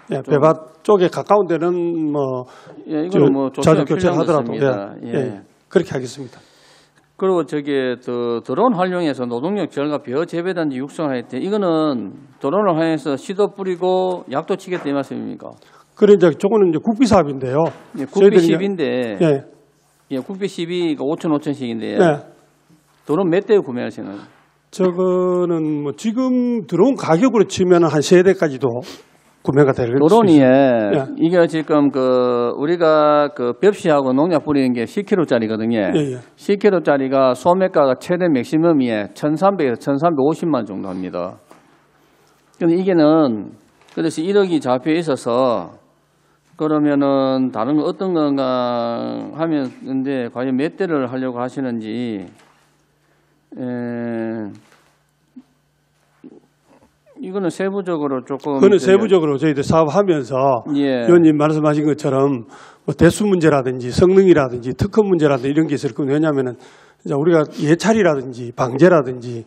배밭 쪽에 가까운 데는 뭐 이거는 뭐 자주 교체를 하더라도 그렇게 하겠습니다. 그리고 저기 드론 활용해서 노동력 절감 벼 재배단지 육성하였대. 이거는 드론을 활용해서 씨도 뿌리고 약도 치겠다 이 말씀입니까? 그래 이제 저거는 이제 국비 사업인데요. 예, 국비 10인데 예. 예, 국비 10이 5,000씩인데 예. 드론 몇 대 구매하시는? 저거는 뭐 지금 드론 가격으로 치면 한 3대까지도 구매가 될 드론이 예. 이게 지금 우리가 벽시하고 농약 뿌리는 게 10kg짜리거든요. 예. 10kg짜리가 소매가가 최대 맥시멈이 1,300에서 1,350만 원 정도 합니다. 근데 이게는 그래서 1억이 잡혀 있어서 그러면은 다른 거 어떤 건가 하면 근데 과연 몇 대를 하려고 하시는지 이거는 세부적으로 조금. 그거는 세부적으로 저희들 사업하면서 예. 의원님 말씀하신 것처럼 뭐 대수 문제라든지 성능이라든지 특허 문제라든지 이런 게 있을 겁니다. 왜냐하면은 이제 우리가 예찰이라든지 방제라든지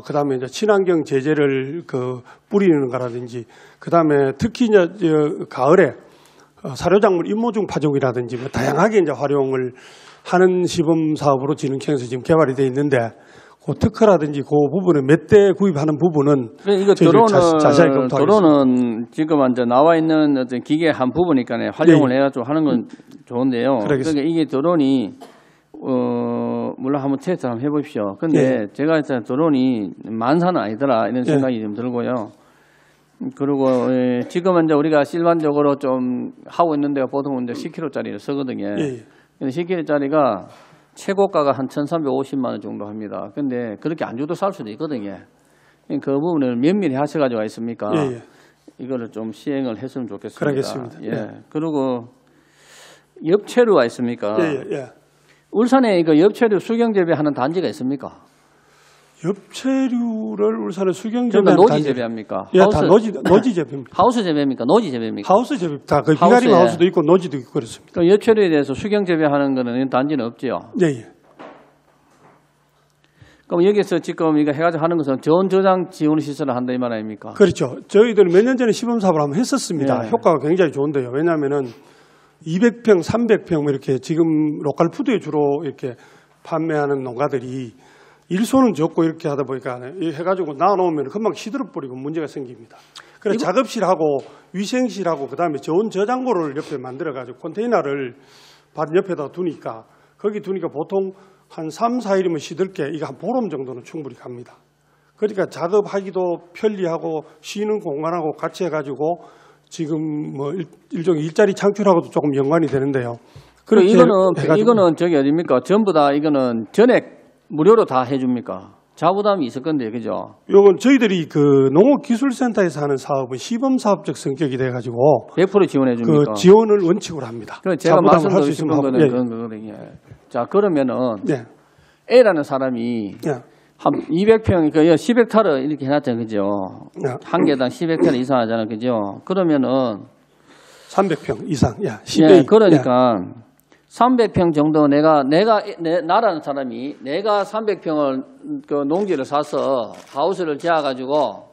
그다음에 이제 친환경 제재를 뿌리는 거라든지 그다음에 특히 이제 가을에 사료작물 임모중 파종이라든지 뭐 다양하게 이제 활용을 하는 시범 사업으로 진흥청에서 지금 개발이 돼 있는데 그 특허라든지 그 부분에 몇 대 구입하는 부분은 이거 자세하게 검토하겠습니다. 드론은 지금 이제 나와 있는 어떤 기계 한 부분이니까 활용을 해가지고 하는 건 좋은데요. 그러니까 이게 드론이 물론 한번 테스트 한번 해보십시오. 근데 제가 일단 드론이 만사는 아니더라 이런 생각이 좀 들고요. 그리고 지금 이제 우리가 일반적으로 좀 하고 있는 데가 보통 이제 10kg짜리를 쓰거든요. 근데 10kg짜리가 최고가가 한 1,350만 원 정도 합니다. 근데 그렇게 안 줘도 살 수도 있거든요. 그 부분을 면밀히 하셔가지고 있습니까? 이거를 좀 시행을 했으면 좋겠습니다. 그러겠습니다. 예. 그리고 엽채류가 있습니까? 예. 울산에 이거 엽채류 수경 재배하는 단지가 있습니까? 엽채류를 울산에 수경 그러니까 재배하는 노지 재배합니까? 예, 다 노지 재배입니다. 하우스 재배입니까? 노지 재배입니까? 하우스 재배 다 거의 비가림 하우스도 있고 노지도 있고 그렇습니다. 그럼 엽채류에 대해서 수경 재배하는 거는 단지는 없지요? 예. 그럼 여기서 지금 이거 해가지고 하는 것은 저온 저장 지원 시설을 한다 이 말 아닙니까? 그렇죠. 저희들은 몇 년 전에 시범 사업을 한번 했었습니다. 효과가 굉장히 좋은데요. 왜냐하면은 200평, 300평 이렇게 지금 로컬 푸드에 주로 이렇게 판매하는 농가들이 일손은 적고 이렇게 하다 보니까 해가지고 나눠놓으면 금방 시들어 버리고 문제가 생깁니다. 그래서 작업실하고 위생실하고 그다음에 저온 저장고를 옆에 만들어가지고 컨테이너를 밭 옆에다 두니까 거기 두니까 보통 한 3, 4일이면 시들게 이거 한 보름 정도는 충분히 갑니다. 그러니까 작업하기도 편리하고 쉬는 공간하고 같이 해가지고 지금 뭐 일종의 일자리 창출하고도 조금 연관이 되는데요. 그리고 이거는 저기 어딥니까? 전부 다 이거는 전액 무료로 다 해줍니까? 자부담이 있을 건데, 그죠? 이건 저희들이 농업기술센터에서 하는 사업은 시범사업적 성격이 돼가지고 100% 지원해 줍니까? 지원을 원칙으로 합니다. 제가 말씀드리고 싶은 거는 그런 거거든요. 자, 그러면은 A라는 사람이 한 200평, 그러니까 10헥타르 이렇게 해놨잖아요, 그죠? 한 개당 10헥타르 이상 하잖아요, 그죠? 그러면은 300평 이상, 10배. 그러니까 300평 정도 나라는 사람이 내가 300평을 농지를 사서 하우스를 지어가지고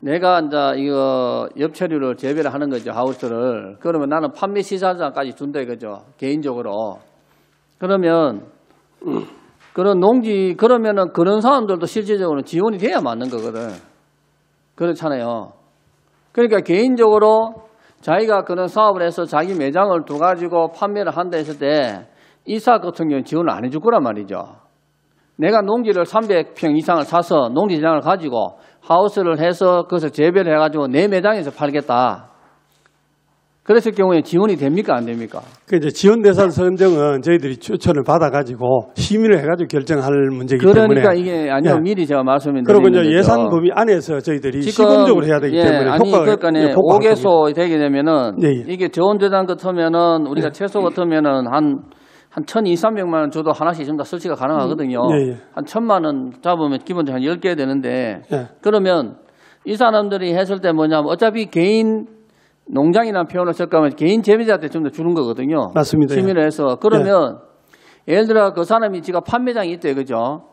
내가 이제 이거 엽채류를 재배를 하는 거죠, 하우스를. 그러면 나는 판매 시설장까지 준다 이거죠, 개인적으로. 그러면 그러면은 그런 사람들도 실질적으로 지원이 돼야 맞는 거거든. 그렇잖아요. 그러니까 개인적으로 자기가 그런 사업을 해서 자기 매장을 둬가지고 판매를 한다 했을 때 이 사업 같은 경우는 지원을 안 해줄 거란 말이죠. 내가 농지를 300평 이상을 사서 농지장을 가지고 하우스를 해서 그것을 재배를 해가지고 내 매장에서 팔겠다. 그랬을 경우에 지원이 됩니까 안 됩니까? 그 이제 지원 대상 선정은 저희들이 추천을 받아가지고 심의를 해가지고 결정할 문제이기 때문에. 그러니까 이게 아니요 미리 제가 말씀을 그리고 드리는 이제 예산 범위 안에서 저희들이 시범적으로 해야 되기 때문에 효과가 그러니까 5개소 되게 되면은 이게 저온 저장 같으면은 우리가 채소 같으면은 한 1,200~300만 원 줘도 하나씩 전부 다 설치가 가능하거든요. 한 1,000만 원 잡으면 기본적으로 한 10개 되는데 그러면 이 사람들이 했을 때 뭐냐면 어차피 개인 농장이라는 표현을 쓸까 하면 개인 재배자한테 좀 더 주는 거거든요. 맞습니다. 심의를 해서. 그러면 예를 들어 그 사람이 지가 판매장이 있대, 그죠?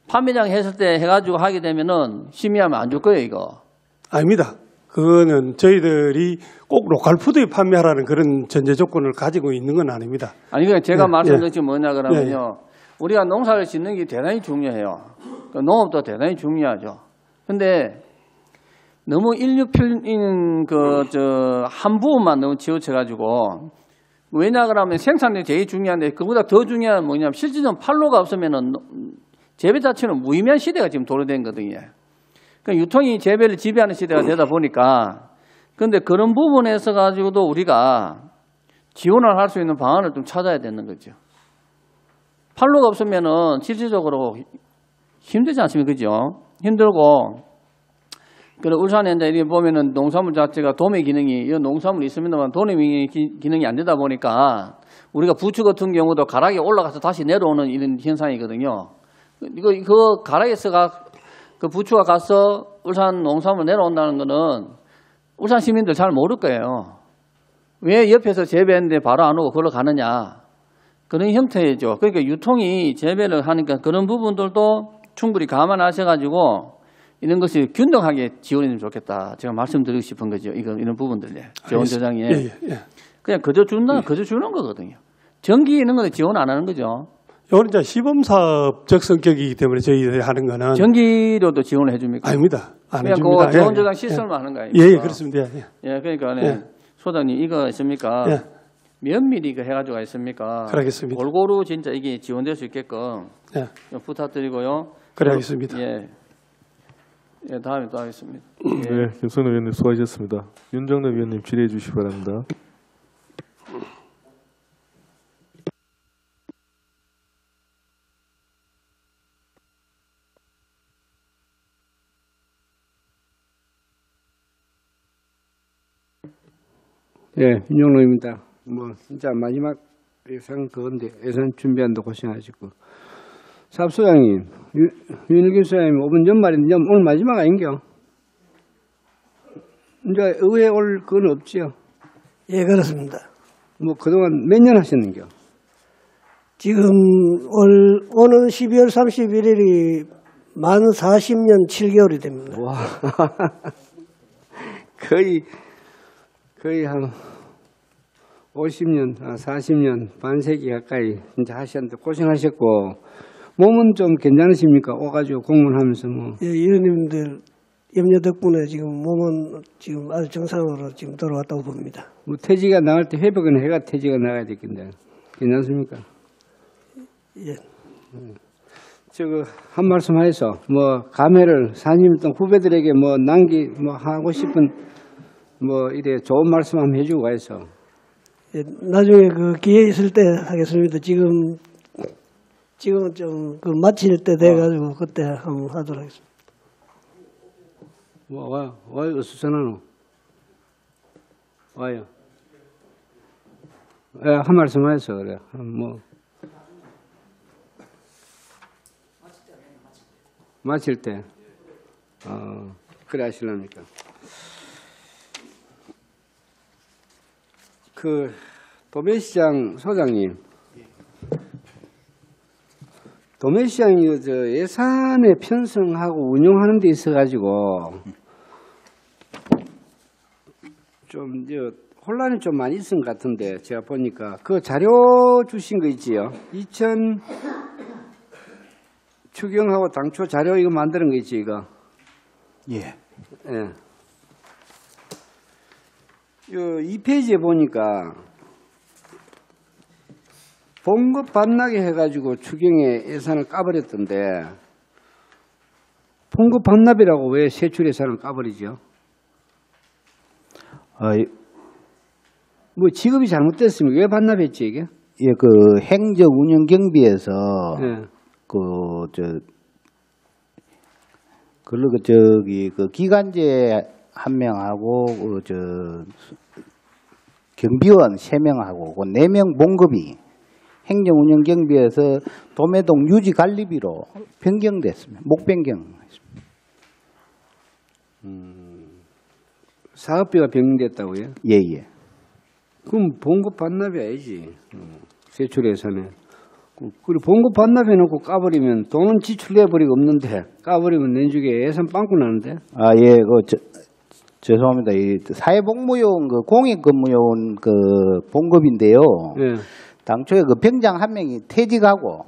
판매장 했을 때 해가지고 하게 되면은 심의하면 안 줄 거예요, 이거. 아닙니다. 그거는 저희들이 꼭 로컬 푸드에 판매하라는 그런 전제 조건을 가지고 있는 건 아닙니다. 아니, 그냥 제가 말씀드린 게 뭐냐 그러면요. 우리가 농사를 짓는 게 대단히 중요해요. 농업도 대단히 중요하죠. 근데 너무 인류필인 한 부분만 너무 지어쳐가지고 왜냐 그러면 생산력이 제일 중요한데 그보다 더 중요한 건 뭐냐면 실질적으로 판로가 없으면은 재배 자체는 무의미한 시대가 지금 도래된 거거든요. 그러니까 유통이 재배를 지배하는 시대가 되다 보니까 근데 그런 부분에서 가지고도 우리가 지원을 할 수 있는 방안을 좀 찾아야 되는 거죠. 판로가 없으면은 실질적으로 힘들지 않습니까? 그죠? 힘들고, 그리고 울산에 이제 이렇게 보면은 농산물 자체가 도매 기능이, 이 농산물이 있습니다만 도매 기능이 안 되다 보니까 우리가 부추 같은 경우도 가락이 올라가서 다시 내려오는 이런 현상이거든요. 그 가락에서 그 부추가 가서 울산 농산물 내려온다는 거는 울산 시민들 잘 모를 거예요. 왜 옆에서 재배했는데 바로 안 오고 걸어 가느냐. 그런 형태죠. 그러니까 유통이 재배를 하니까 그런 부분들도 충분히 감안하셔가지고 이런 것이 균등하게 지원해주면 좋겠다. 제가 말씀드리고 싶은 거죠. 이런 부분들, 지원 조장에. 그냥 그저 주는 거거든요. 전기 이런 거는 지원 안 하는 거죠. 이건 이제 시범사업적 성격이기 때문에 저희들이 하는 거는. 전기료도 지원을 해줍니까? 아닙니다. 안 그냥 해줍니다. 그 지원 조장 시설만 하는 거예요. 예, 그렇습니다. 그러니까 소장님 이거 있습니까? 몇 미리 해가지고 있습니까? 그러겠습니다. 골고루 진짜 이게 지원될 수 있게끔 부탁드리고요. 그래 하겠습니다. 다음에 또 하겠습니다. 네, 김선우 의원님 수고하셨습니다. 윤정래 위원님 질의해 주시기 바랍니다. 예, 윤영로입니다. 진짜 마지막 예산 그건데 예산 준비하는데 고생하시고. 사업소장님, 윤일균 소장님 5분 연말인데 오늘 마지막 아닌겨? 이제 의회 올 그건 없지요? 예, 그렇습니다. 그동안 몇 년 하셨는겨? 지금 오는 12월 31일이 만 40년 7개월이 됩니다. 와, 거의 한 50년, 40년, 반세기 가까이 진짜 하셨는데 고생하셨고, 몸은 좀 괜찮으십니까? 오가지고 공문하면서 예, 의원님들 염려 덕분에 지금 몸은 지금 아주 정상으로 지금 돌아왔다고 봅니다. 퇴직가 나갈 때 회복은 해가 퇴직가 나가야 되겠는데, 괜찮습니까? 예. 한 말씀 해서, 감회를 사님 또 후배들에게 하고 싶은, 이래 좋은 말씀 한번 해주고 가서. 예, 나중에 그 기회 있을 때 하겠습니다. 지금 좀 마칠 때 돼가지고 그때 한번 하도록 하겠습니다. 와요. 어디서 전화노? 와요. 예, 한 말씀 해서 그래. 마칠 때. 그래 하시랍니까? 도매시장 소장님. 도매시장이 예산에 편성하고 운영하는 데 있어가지고 좀 혼란이 좀 많이 있은 것 같은데 제가 보니까 그 자료 주신 거 있지요? 2000 추경하고 당초 자료 이거 만드는 거 있지 이거? 예. 2페이지에 보니까 봉급 반납에 해가지고 추경에 예산을 까버렸던데 봉급 반납이라고 왜 세출 예산을 까버리죠? 지급이 잘못됐습니까? 왜 반납했지 이게? 예, 행정 운영 경비에서 기간제 1명하고 경비원 3명하고 4명 봉급이 행정운영 경비에서 도매동 유지 관리비로 변경됐습니다. 목 변경했습니다. 사업비가 변경됐다고요? 예. 그럼 봉급 반납이 아니지. 세출 예산에. 그리고 봉급 반납해놓고 까버리면 돈은 지출해버리고 없는데 까버리면 내주게 예산 빵꾸 나는데? 예, 죄송합니다. 이 사회복무요원 공익근무요원 봉급인데요. 예. 당초에 그 병장 한 명이 퇴직하고,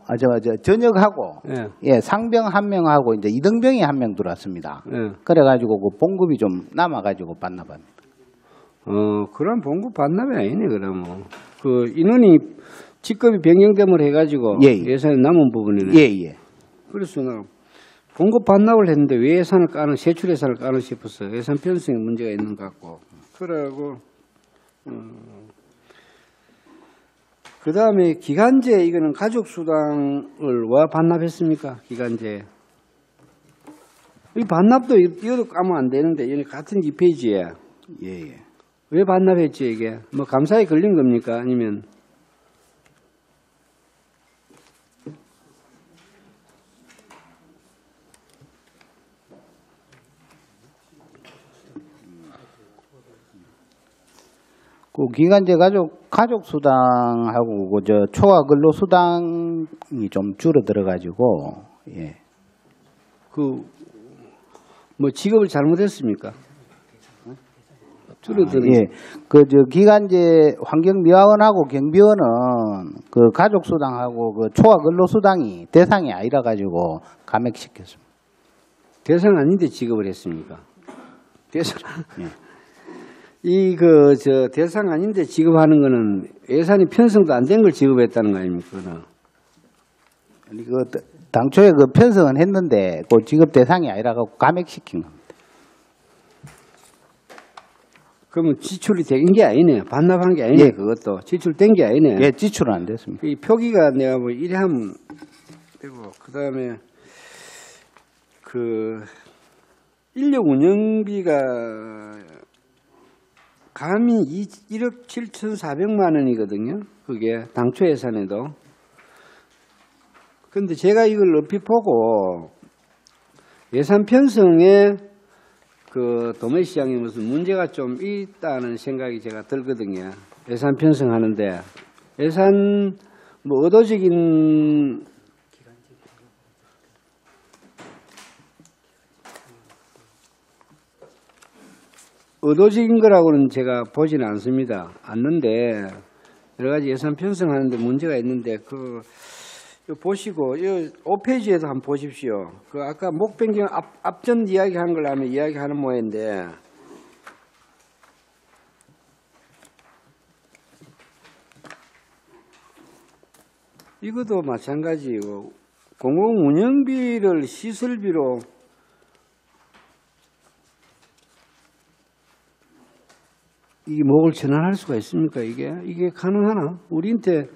전역하고, 예. 예, 상병 한 명하고 이제 이등병이 한 명 들어왔습니다. 예. 그래가지고 그 봉급이 좀 남아가지고 반납합니다. 그럼 봉급 반납이 아니네, 그러면. 그 인원이 직급이 변경됨을 해가지고 예, 예. 예산이 남은 부분이네. 예, 예. 그래서 나 봉급 반납을 했는데 왜 예산을 세출 예산을 까나 싶어서 예산 편성에 문제가 있는 것 같고. 그러고, 그 다음에 기간제, 이거는 가족수당을 왜 반납했습니까? 기간제. 이 반납도 이것도 까면 안 되는데, 이게 같은 2페이지에. 예, 예. 왜 반납했지, 이게? 뭐 감사에 걸린 겁니까? 아니면? 그 기간제 가족 수당하고 그 초과 근로 수당이 좀 줄어들어 가지고 예. 뭐 직업을 잘못했습니까? 줄어드는. 예. 기간제 환경미화원하고 경비원은 그 가족 수당하고 그 초과 근로 수당이 대상이 아니라 가지고 감액시켰습니다. 대상 아닌데 직업을 했습니까? 대상. 예. 대상 아닌데 지급하는 거는 예산이 편성도 안 된 걸 지급했다는 거 아닙니까? 아니, 당초에 편성은 했는데, 지급 대상이 아니라 감액시킨 겁니다. 그러면 지출이 된 게 아니네. 반납한 게 아니네. 예. 그것도. 지출된 게 아니네. 예, 지출은 안 됐습니다. 이 표기가 내가 뭐 이래 하면 되고, 그 다음에 인력 운영비가 감히 1억 7,400만 원이거든요. 그게 당초 예산에도. 근데 제가 이걸 얼핏 보고 예산 편성에 도매시장에 무슨 문제가 좀 있다는 생각이 제가 들거든요. 예산 편성하는데 예산 뭐 의도적인 거라고는 제가 보지는 않는데 여러 가지 예산 편성하는데 문제가 있는데 보시고 5페이지에도 한번 보십시오. 아까 목 변경 앞전 이야기한 걸 하면 이야기하는 모양인데 이것도 마찬가지고 공공 운영비를 시설비로 이 목을 전환할 수가 있습니까? 이게 가능하나? 우리한테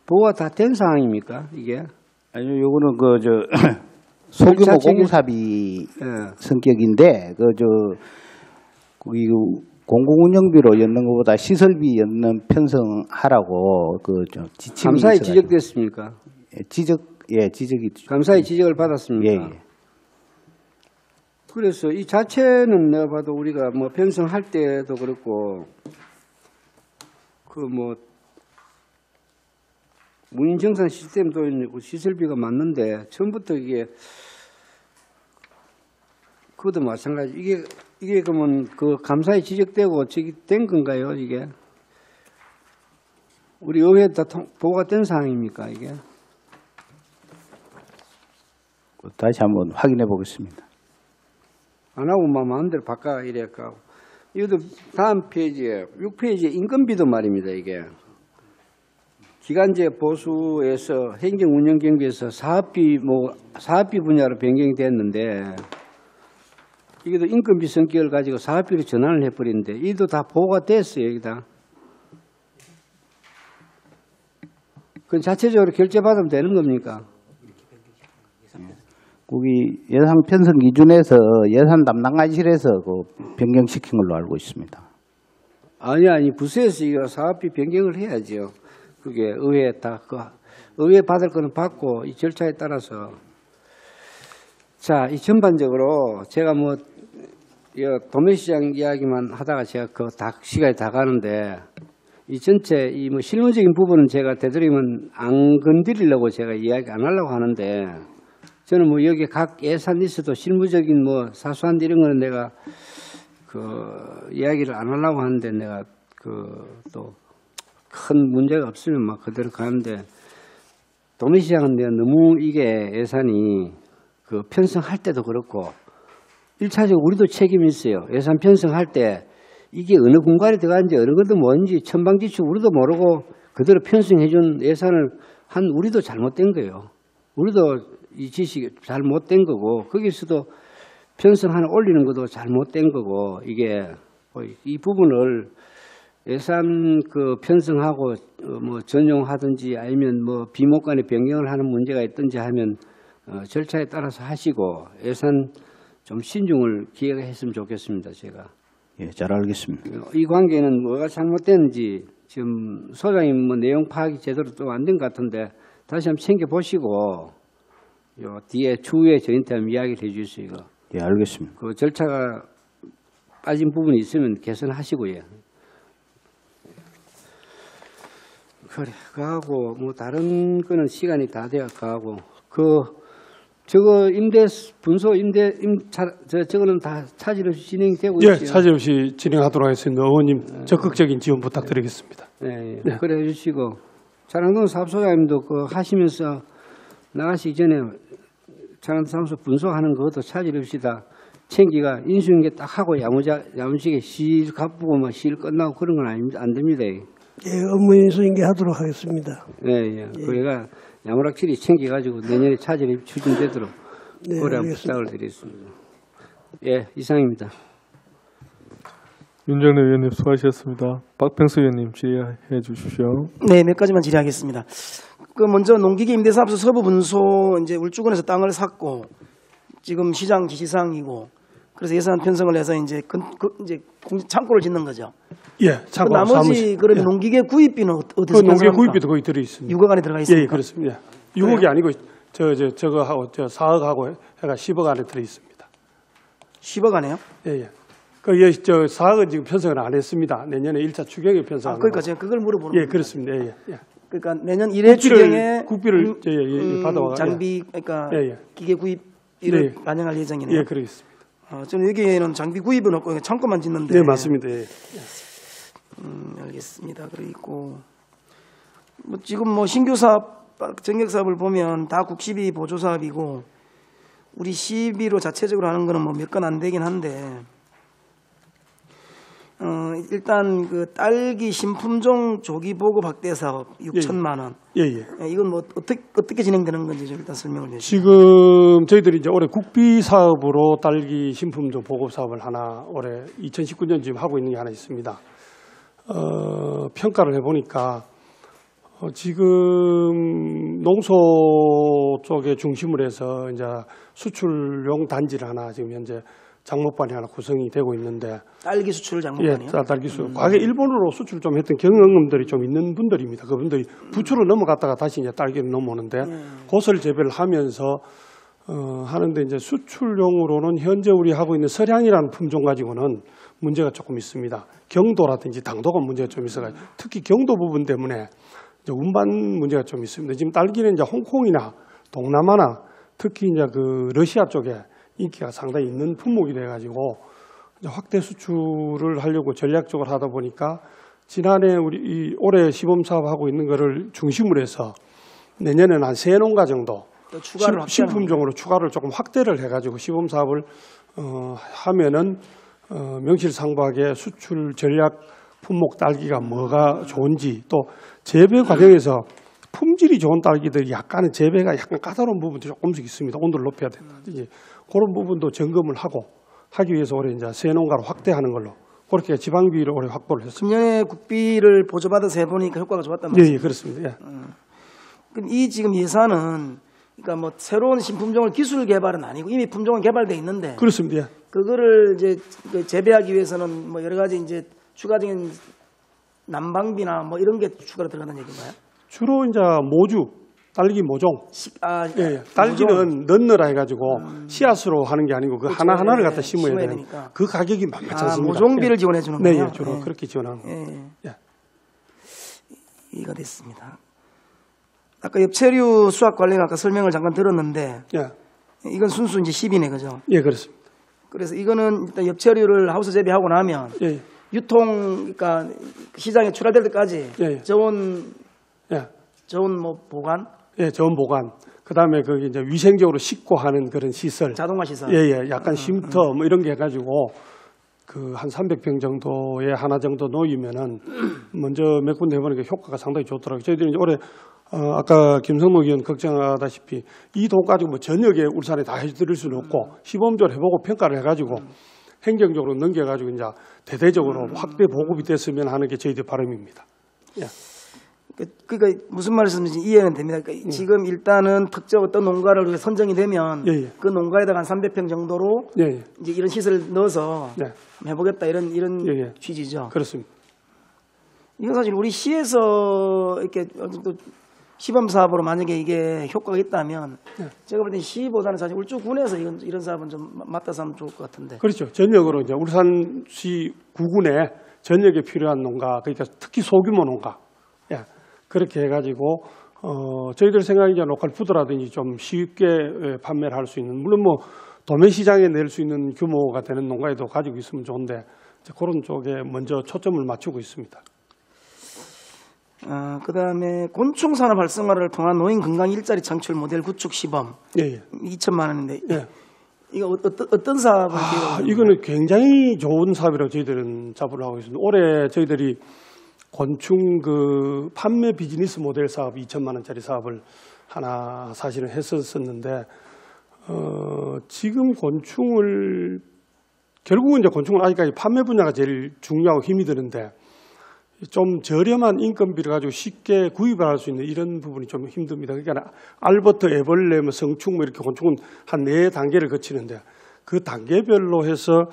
보호가 다 된 상황입니까? 이게? 아니요, 요거는 소규모 공사비 성격인데 공공운영비로 였는 것보다 시설비 였는 편성하라고 지침이 감사에 있어가지고. 지적됐습니까? 지적이 감사의 지적을 받았습니까? 예. 그래서 이 자체는 내가 봐도 우리가 뭐 편성할 때도 그렇고 무인정산 시스템도 있고 시설비가 맞는데 처음부터 그것도 마찬가지. 이게 그러면 감사에 지적되고 된 건가요? 이게 우리 의회에 다 보고가 된 사항입니까? 이게? 다시 한번 확인해 보겠습니다. 안 하고 마음대로 바꿔 이래까. 이것도 다음 페이지에 6페이지에 인건비도 말입니다. 이게 기간제 보수에서 행정 운영 경비에서 사업비 분야로 변경이 됐는데 이것도 인건비 성격을 가지고 사업비로 전환을 해버리는데 이도 다 보고가 됐어요. 여기다. 그건 자체적으로 결제받으면 되는 겁니까? 거기 예산 편성 기준에서 예산 담당관실에서 변경시킨 걸로 알고 있습니다. 아니 부서에서 이거 사업비 변경을 해야죠. 그게 의회에 의회 받을 거는 받고 이 절차에 따라서. 자, 이 전반적으로 제가 도매시장 이야기만 하다가 제가 시간이 다 가는데 이 전체 실무적인 부분은 제가 되도록이면 안 건드리려고 제가 이야기 안 하려고 하는데 저는 여기 각 예산이 있어도 실무적인 사소한 이런 거는 내가 이야기를 안 하려고 하는데 내가 또 큰 문제가 없으면 막 그대로 가는데 도매시장은 내가 너무 이게 예산이 그 편성할 때도 그렇고 1차적으로 우리도 책임이 있어요. 예산 편성할 때 이게 어느 공간에 들어가는지 어느 것도 뭔지 천방지축 우리도 모르고 그대로 편성해준 예산을 한 우리도 잘못된 거예요. 우리도 이 지식이 잘못된 거고 거기서도 편성 하나 올리는 것도 잘못된 거고 이게 이 부분을 예산 그 편성하고 뭐 전용하든지 아니면 뭐 비목간에 변경을 하는 문제가 있든지 하면 절차에 따라서 하시고 예산 좀 신중을 기획했으면 좋겠습니다. 제가. 예, 잘 알겠습니다. 이 관계는 뭐가 잘못됐는지 지금 소장님 뭐 내용 파악이 제대로 또 안 된 것 같은데 다시 한번 챙겨보시고 요 뒤에 추후에 저희한테 한번 이야기를 해주세요. 이거. 예, 알겠습니다. 그 절차가 빠진 부분이 있으면 개선하시고요. 그래, 그하고 뭐 다른 거는 시간이 다 되어 가고 저거 임대 분소 저거는 다 차질 없이 진행되고 있죠. 예, 차질 없이 진행하도록 하겠습니다. 의원님 적극적인 지원 부탁드리겠습니다. 네, 네. 그래 해주시고 차량동 사업소장님도 그 하시면서 나가시기 전에 차량동 사무소 분소하는 것도 차질 없이 다 챙기가 인수인계 딱 하고 야무지게 실 갚고 막 실 끝나고 그런 건 안 됩니다. 예, 업무 인수인계 하도록 하겠습니다. 예. 그래가 야무락질이 챙겨가지고 내년에 차질이 추진되도록 네, 고려 부탁을 드리겠습니다. 예, 이상입니다. 윤정래 의원님 수고하셨습니다. 박병수 의원님 질의해 주십시오. 네, 몇 가지만 질의하겠습니다. 그 먼저 농기계 임대사업소 서부분소 이제 울주군에서 땅을 샀고 지금 시장 지시사항이고 그래서 예산 편성을 해서 이제 창고를 짓는 거죠. 예, 창고 나머지 사무실. 그런 예. 농기계 구입비는 어디서 그 농기계 편성합니까? 구입비도 거기 들어 있습니다. 6억 안에 들어가 있습니까? 예, 그렇습니다. 6억이 아니고 저거하고 4억하고 해가 10억 안에 들어 있습니다. 10억 안에요? 예. 저 4억은 지금 편성을 안 했습니다. 내년에 1차 추경에 편성. 그러니까 제가 그걸 물어보는 예, 겁니다. 그렇습니다. 예. 그러니까 내년 1회 추경에 국비를 받아와 장비 그러니까 예. 기계 구입비를 네. 반영할 예정이네요. 예, 그렇습니다. 저는 여기에는 장비 구입은 없고 창고만 짓는데. 네, 맞습니다. 예. 알겠습니다. 그리고 뭐 지금 뭐 신규 사업 전격 사업을 보면 다 국시비 보조 사업이고 우리 시비로 자체적으로 하는 거는 뭐 몇 건 안 되긴 한데 일단 그 딸기 신품종 조기 보급 확대 사업 6천만 원. 예. 이건 뭐 어떻게 진행되는 건지 좀 일단 설명을 해주세요. 지금 저희들이 이제 올해 국비 사업으로 딸기 신품종 보급 사업을 하나 올해 2019년 지금 하고 있는 게 하나 있습니다. 평가를 해보니까 지금 농소 쪽에 중심으로 해서 이제 수출용 단지를 하나 지금 현재 장목반이 하나 구성이 되고 있는데 딸기 수출 장목반이요? 예, 딸기 수출. 과거에 일본으로 수출 좀 했던 경험들이 좀 있는 분들입니다. 그분들이 부추로 넘어갔다가 다시 이제 딸기로 넘어오는데 그것을 재배를 하면서 하는데 이제 수출용으로는 현재 우리 하고 있는 서량이라는 품종 가지고는 문제가 조금 있습니다. 경도라든지 당도가 문제가 좀 있어가지고 특히 경도 부분 때문에 이제 운반 문제가 좀 있습니다. 지금 딸기는 이제 홍콩이나 동남아나 특히 이제 그 러시아 쪽에 인기가 상당히 있는 품목이 돼가지고 이제 확대 수출을 하려고 전략적으로 하다 보니까 지난해 우리 올해 시범 사업하고 있는 거를 중심으로 해서 내년에는 한 3농가 정도 신품종으로 추가를 조금 확대를 해가지고 시범 사업을 하면은 명실상부하게 수출 전략 품목 딸기가 뭐가 좋은지 또 재배 과정에서 품질이 좋은 딸기들이 약간은 재배가 약간 까다로운 부분도 조금씩 있습니다. 온도를 높여야 된다든지 그런 부분도 점검을 하기 위해서 올해 이제 새 농가로 확대하는 걸로 그렇게 지방비를 올해 확보를 했습니다. 금년에 국비를 보조받아서 해보니까 효과가 좋았단 말이죠. 예, 그렇습니다. 예. 그럼 이 지금 예산은 그러니까 뭐 새로운 신품종을 기술 개발은 아니고 이미 품종은 개발돼 있는데 그렇습니다. 예. 그거를 이제 재배하기 위해서는 뭐 여러 가지 이제 추가적인 난방비나 뭐 이런 게 추가로 들어간다는 얘기인가요? 주로 이제 모주, 딸기 모종. 예. 딸기는 넌너라 해가지고 씨앗으로 하는 게 아니고 그 그렇죠. 하나하나를 갖다 심어야 되는 그 가격이 만만치 않습니다. 모종비를 지원해 주는 거예요? 네, 주로 그렇게 지원하는 거예요. 이해가 됐습니다. 아까 엽채류 수확 관련 아까 설명을 잠깐 들었는데 이건 순수 이제 10이네, 그죠? 예, 그렇습니다. 그래서 이거는 일단 엽채류를 하우스 재배하고 나면 유통 그러니까 시장에 출하될 때까지 예, 예. 저온 예. 저온 뭐 보관, 예, 저온 보관. 그다음에 거기 이제 위생적으로 씻고 하는 그런 시설. 자동화 시설. 예, 예. 약간 쉼터 뭐 이런 게 해가지고 그 한 300평 정도에 하나 정도 놓이면은 먼저 몇 군데 해보니까 효과가 상당히 좋더라고요. 저희들이 이제 올해 아까 김성목 의원 걱정하다시피 이 돈 가지고 뭐 저녁에 울산에 다 해드릴 수는 없고 시범적으로 해보고 평가를 해가지고 행정적으로 넘겨가지고 이제 대대적으로 확대 보급이 됐으면 하는 게 저희들 바람입니다. 예. 그러니까 무슨 말씀인지 이해는 됩니다. 그러니까 지금 일단은 특정 어떤 농가를 선정이 되면 예, 예. 그 농가에다가 한 300평 정도로 예, 예. 이제 이런 시설을 넣어서 네. 해보겠다 이런 예, 예. 취지죠. 그렇습니다. 이건 사실 우리 시에서 이렇게 또 시범 사업으로 만약에 이게 효과가 있다면 제가 볼 때 시보다는 사실 울주군에서 이런 사업은 좀 맡아서 하면 좋을 것 같은데. 그렇죠. 전역으로 이제 울산시 구군에 전역에 필요한 농가, 그러니까 특히 소규모 농가, 예, 그렇게 해가지고 저희들 생각에 이제 로컬 푸드라든지 좀 쉽게 판매를 할 수 있는, 물론 뭐 도매 시장에 낼 수 있는 규모가 되는 농가에도 가지고 있으면 좋은데 이제 그런 쪽에 먼저 초점을 맞추고 있습니다. 그다음에 곤충 산업 활성화를 통한 노인 건강 일자리 창출 모델 구축 시범. 예, 예. 2천만 원인데. 예. 이거 어떤 사업을 이거는 굉장히 좋은 사업이라고 저희들은 자부를 하고 있습니다. 올해 저희들이 곤충 그 판매 비즈니스 모델 사업 2천만 원짜리 사업을 하나 사실은 했었는데 지금 곤충을 결국은 이제 곤충은 아직까지 판매 분야가 제일 중요하고 힘이 드는데 좀 저렴한 인건비를 가지고 쉽게 구입을 할 수 있는 이런 부분이 좀 힘듭니다. 그러니까 알버트, 애벌레, 뭐 성충 뭐 이렇게 곤충은 한 4단계를 거치는데 그 단계별로 해서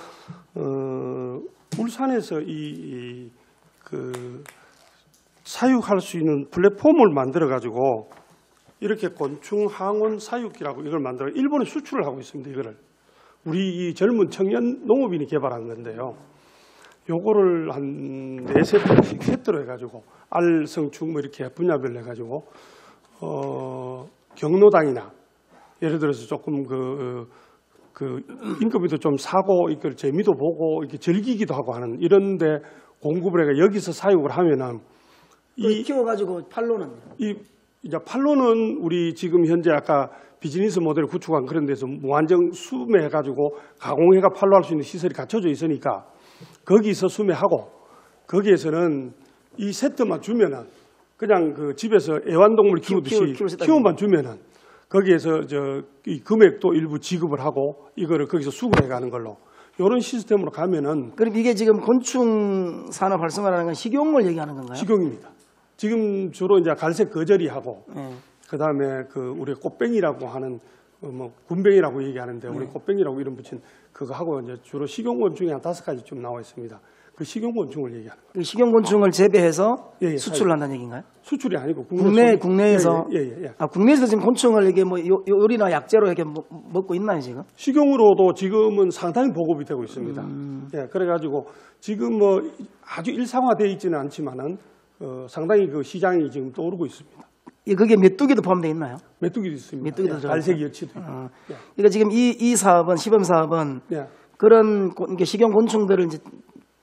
울산에서 그 사육할 수 있는 플랫폼을 만들어 가지고 이렇게 곤충 항원 사육기라고 이걸 만들어 일본에 수출을 하고 있습니다. 이거를 우리 이 젊은 청년 농업인이 개발한 건데요. 요거를 한 4세트씩 세트로 해가지고 알, 성충 뭐 이렇게 분야별로 해가지고 경로당이나 예를 들어서 조금 그 인건비도 좀 사고 이걸 재미도 보고 이렇게 즐기기도 하고 하는 이런데 공급을 해가 여기서 사육을 하면은 이 키워가지고 팔로는 이제 팔로는 우리 지금 현재 아까 비즈니스 모델을 구축한 그런 데서 무한정 수매해가지고 가공해가 팔로 할 수 있는 시설이 갖춰져 있으니까 거기서 수매하고 거기에서는 이 세트만 주면은 그냥 그 집에서 애완동물 키우듯이 키워만 주면은 거기에서 이 금액도 일부 지급을 하고 이거를 거기서 수급해 가는 걸로 이런 시스템으로 가면은. 그럼 이게 지금 곤충 산업 활성화라는 건 식용을 얘기하는 건가요? 식용입니다. 지금 주로 이제 갈색 거저리하고 그다음에 그 우리 꽃뱅이라고 하는 뭐 군뱅이라고 얘기하는데 우리 꽃뱅이라고 이름 붙인 그거 하고 이제 주로 식용곤충이 한 5가지쯤 나와 있습니다. 그 식용곤충을 얘기하는 거예요. 식용곤충을 재배해서 예, 수출을 한다는 얘기인가요? 수출이 아니고 국내에서 예. 국내에서 지금 곤충을 이게 뭐 요리나 약재로 이렇게 먹고 있나요 지금? 식용으로도 지금은 상당히 보급이 되고 있습니다. 예, 그래가지고 지금 뭐 아주 일상화되어 있지는 않지만은 상당히 그 시장이 지금 떠오르고 있습니다. 그게 메뚜기도 포함되어 있나요? 메뚜기도 있습니다. 메뚜기도 갈색 여치도 있고. 그러니까 지금 이 사업은 시범 사업은 그런 식용 곤충들을 이제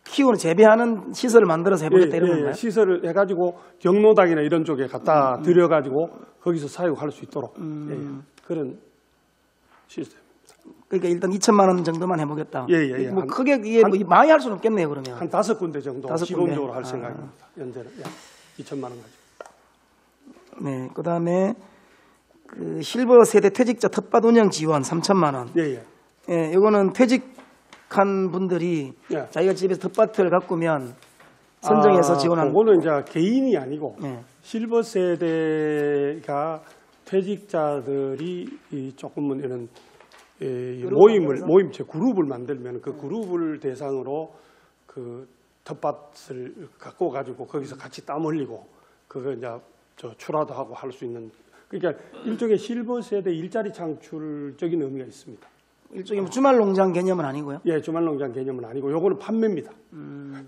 키우는 재배하는 시설을 만들어서 해보겠다 이런 건가요? 시설을 해가지고 경로당이나 이런 쪽에 갖다 들여가지고 거기서 사육할 수 있도록 그런 시스템. 그러니까 일단 2천만 원 정도만 해보겠다. 예. 뭐 크게 이게 뭐 많이 할 수는 없겠네요 그러면. 한 5군데 정도 시범적으로 할 생각입니다. 현재는 2천만 원 가지고. 네, 그다음에 그 실버 세대 퇴직자 텃밭 운영 지원 3천만 원. 예, 이거는 퇴직한 분들이 자기가 집에서 텃밭을 가꾸면 선정해서 지원하는. 그거는 이제 개인이 아니고 실버 세대가 퇴직자들이 조금은 이런 모임체 그룹을 만들면 그 그룹을 대상으로 그 텃밭을 갖고 가지고 거기서 같이 땀 흘리고 그거 이제 출하도 하고 할 수 있는, 그러니까 일종의 실버 세대 일자리 창출적인 의미가 있습니다. 일종의 주말 농장 개념은 아니고요? 예, 주말 농장 개념은 아니고 요거는 판매입니다.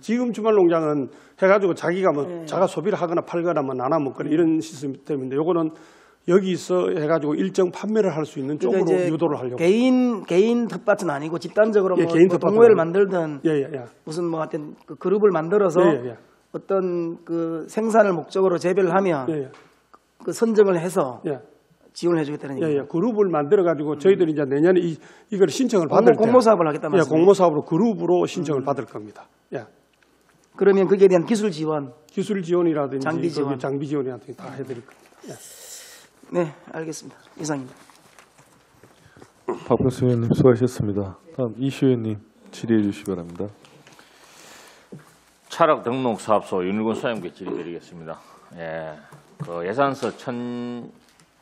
지금 주말 농장은 해가지고 자기가 뭐 자가 소비를 하거나 팔거나 뭐 나눠 먹거나 이런 시스템인데 요거는 여기서 해가지고 일정 판매를 할 수 있는 쪽으로 그러니까 이제 유도를 하려고. 개인 텃밭은 아니고 집단적으로 예, 뭐, 개인 뭐 텃밭은 동호회를 아니고. 만들든 예. 무슨 뭐 하여튼 그 그룹을 만들어서 예. 어떤 그 생산을 목적으로 재배를 하면 예. 그 선정을 해서 예. 지원을 해주겠다는 얘기죠. 그룹을 만들어 가지고 저희들이 이제 내년에 이걸 신청을 받을 때 공모 사업을 하겠다 말씀이죠. 공모 사업으로 그룹으로 신청을 받을 겁니다. 예. 그러면 거기에 대한 기술 지원. 기술 지원이라든지 장비 지원. 장비 지원이라든지 다 해드릴 겁니다. 예. 네, 알겠습니다. 이상입니다. 박병수 의원님 수고하셨습니다. 다음 이슈 의원님 질의해 주시기 바랍니다. 차락 등록 사업소 윤일군 소장님께 질의드리겠습니다. 예, 그 예산서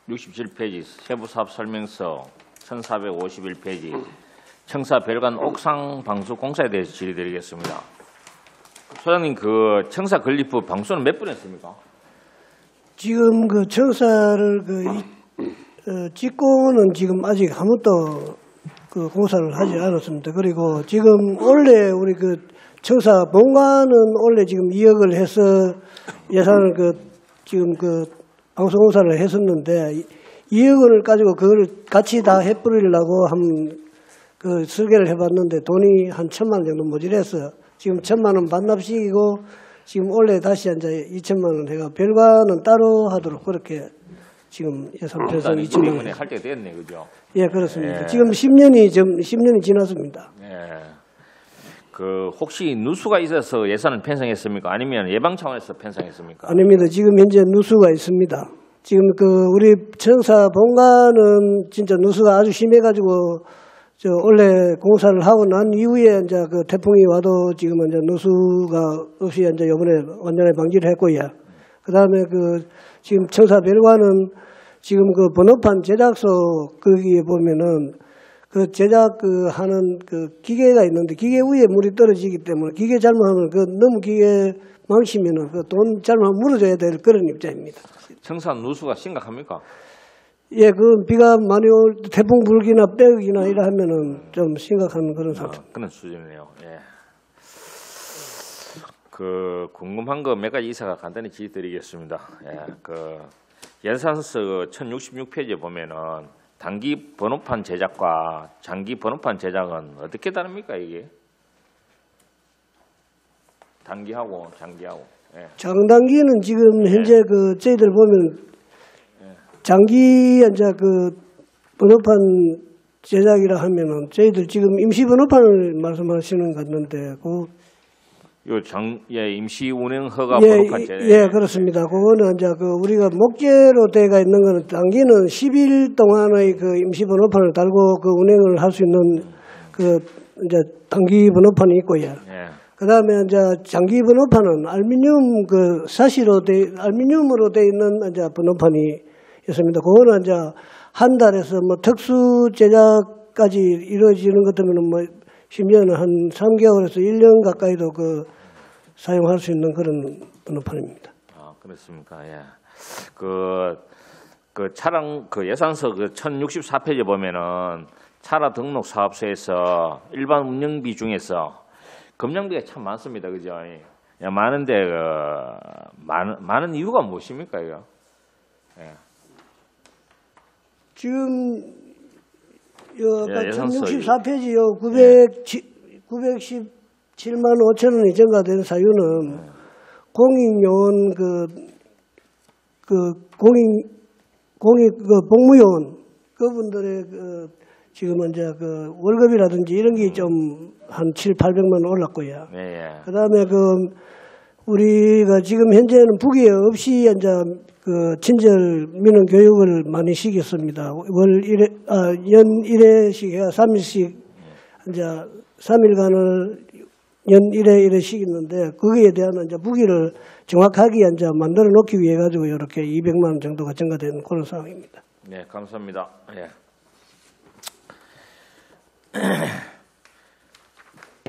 1067페이지 세부사업 설명서 1451페이지 청사 별관 옥상 방수 공사에 대해서 질의드리겠습니다. 소장님, 그 청사 건립부 방수는 몇 분 했습니까? 지금 그 청사를 짓고는 지금 아직 아무것도 그 공사를 하지 않았습니다. 그리고 지금 원래 우리 그 청사 본관은 원래 지금 2억을 해서 예산을 지금 방수공사를 했었는데 2억 원을 가지고 그걸 같이 다 해뿌리려고 그 설계를 해봤는데 돈이 한 1,000만 원 정도 모자랐어요. 지금 1,000만 원 반납시키고 지금 원래 다시 이제 2,000만 원 해가 별관은 따로 하도록 그렇게 지금 예산 편성 2,000만 원 할 때가 됐네, 그죠? 예, 그렇습니다. 예. 지금 10년이 지났습니다. 예. 그 혹시 누수가 있어서 예산을 편성했습니까? 아니면 예방 차원에서 편성했습니까? 아닙니다. 지금 현재 누수가 있습니다. 지금 우리 청사 본관은 진짜 누수가 아주 심해가지고 원래 공사를 하고 난 이후에 이제 그 태풍이 와도 지금 이제 누수가 없이 이제 이번에 완전히 방지를 했고요. 그 다음에 지금 청사 별관은 지금 그 번호판 제작소 거기에 보면은 그 제작 하는 기계가 있는데 기계 위에 물이 떨어지기 때문에 기계 잘못하면 너무 기계 망치면은 돈 잘못하면 물어줘야 될 그런 입장입니다. 청사 누수가 심각합니까? 예, 비가 많이 태풍 불기나 빼기나 이래 하면은 좀 심각한 그런 상태. 그런 수준이네요. 예. 궁금한 거 몇 가지 이사가 간단히 질의드리겠습니다. 예. 예산서 1066페이지에 보면은 단기 번호판 제작과 장기 번호판 제작은 어떻게 다릅니까, 이게? 단기하고 장기하고. 예. 장단기는 지금 현재 저희들 보면 장기 이제 번호판 제작이라 하면은 저희들 지금 임시 번호판을 말씀하시는 것 같는데 임시 운행 허가 번호판 제작. 예, 그렇습니다. 그거는 이제 우리가 목재로 되어 있는 거는 단기는 10일 동안의 임시 번호판을 달고 운행을 할 수 있는 이제 단기 번호판이 있고요. 예. 그다음에 이제 장기 번호판은 알루미늄 알루미늄으로 되어 있는 이제 번호판이 있습니다. 그거는 이제 한 달에서 특수 제작까지 이루어지는 것 때문에 심지어는 한 3개월에서 1년 가까이도 사용할 수 있는 그런 번호판입니다. 아, 그렇습니까? 예. 차량 예산서 1064페이지에 보면은 차량 등록 사업소에서 일반 운영비 중에서 검정비가 참 많습니다, 그죠? 예, 많은데 많은 이유가 무엇입니까, 이거? 예. 지금 예산서 1064페이지 917만 5천 원이 증가된 사유는 공익요원 복무요원 그분들의 지금 이제 월급이라든지 이런 게 좀 한 700~800만 원 올랐고요. 네. 그다음에 우리가 지금 현재는 부기에 없이 이제 친절 민원 교육을 많이 시켰습니다. 연 1회씩 해야 3일씩 이제 3일간을 연 1회 시켰는데 거기에 대한 이제 부기를 정확하게 이제 만들어 놓기 위해 가지고 이렇게 200만 원 정도가 증가된 그런 상황입니다. 네, 감사합니다. 예.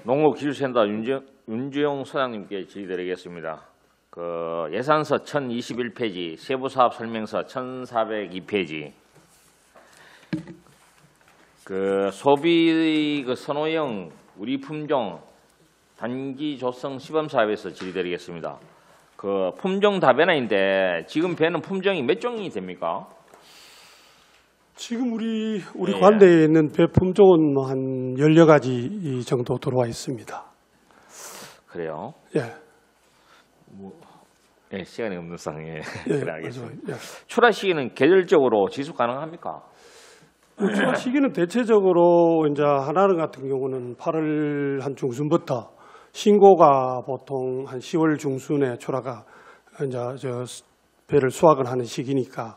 농업기술센터 윤주영 소장님께 질의드리겠습니다. 예산서 1021페이지, 세부사업 설명서 1402페이지, 소비 선호형 우리 품종 단기 조성 시범 사업에서 질의드리겠습니다. 품종 다변화인데 지금 배는 품종이 몇 종이 됩니까? 지금 우리 예. 관대에 있는 배 품종은 뭐 한 10여 가지 정도 들어와 있습니다. 그래요? 예. 예, 시간이 없는 상황에 예, 그래 알겠습니다. 예. 출하 시기는 계절적으로 지속 가능합니까? 출하 시기는 대체적으로 이제 하나는 같은 경우는 8월 한 중순부터 신고가 보통 한 10월 중순에 출하가 이제 저 배를 수확을 하는 시기니까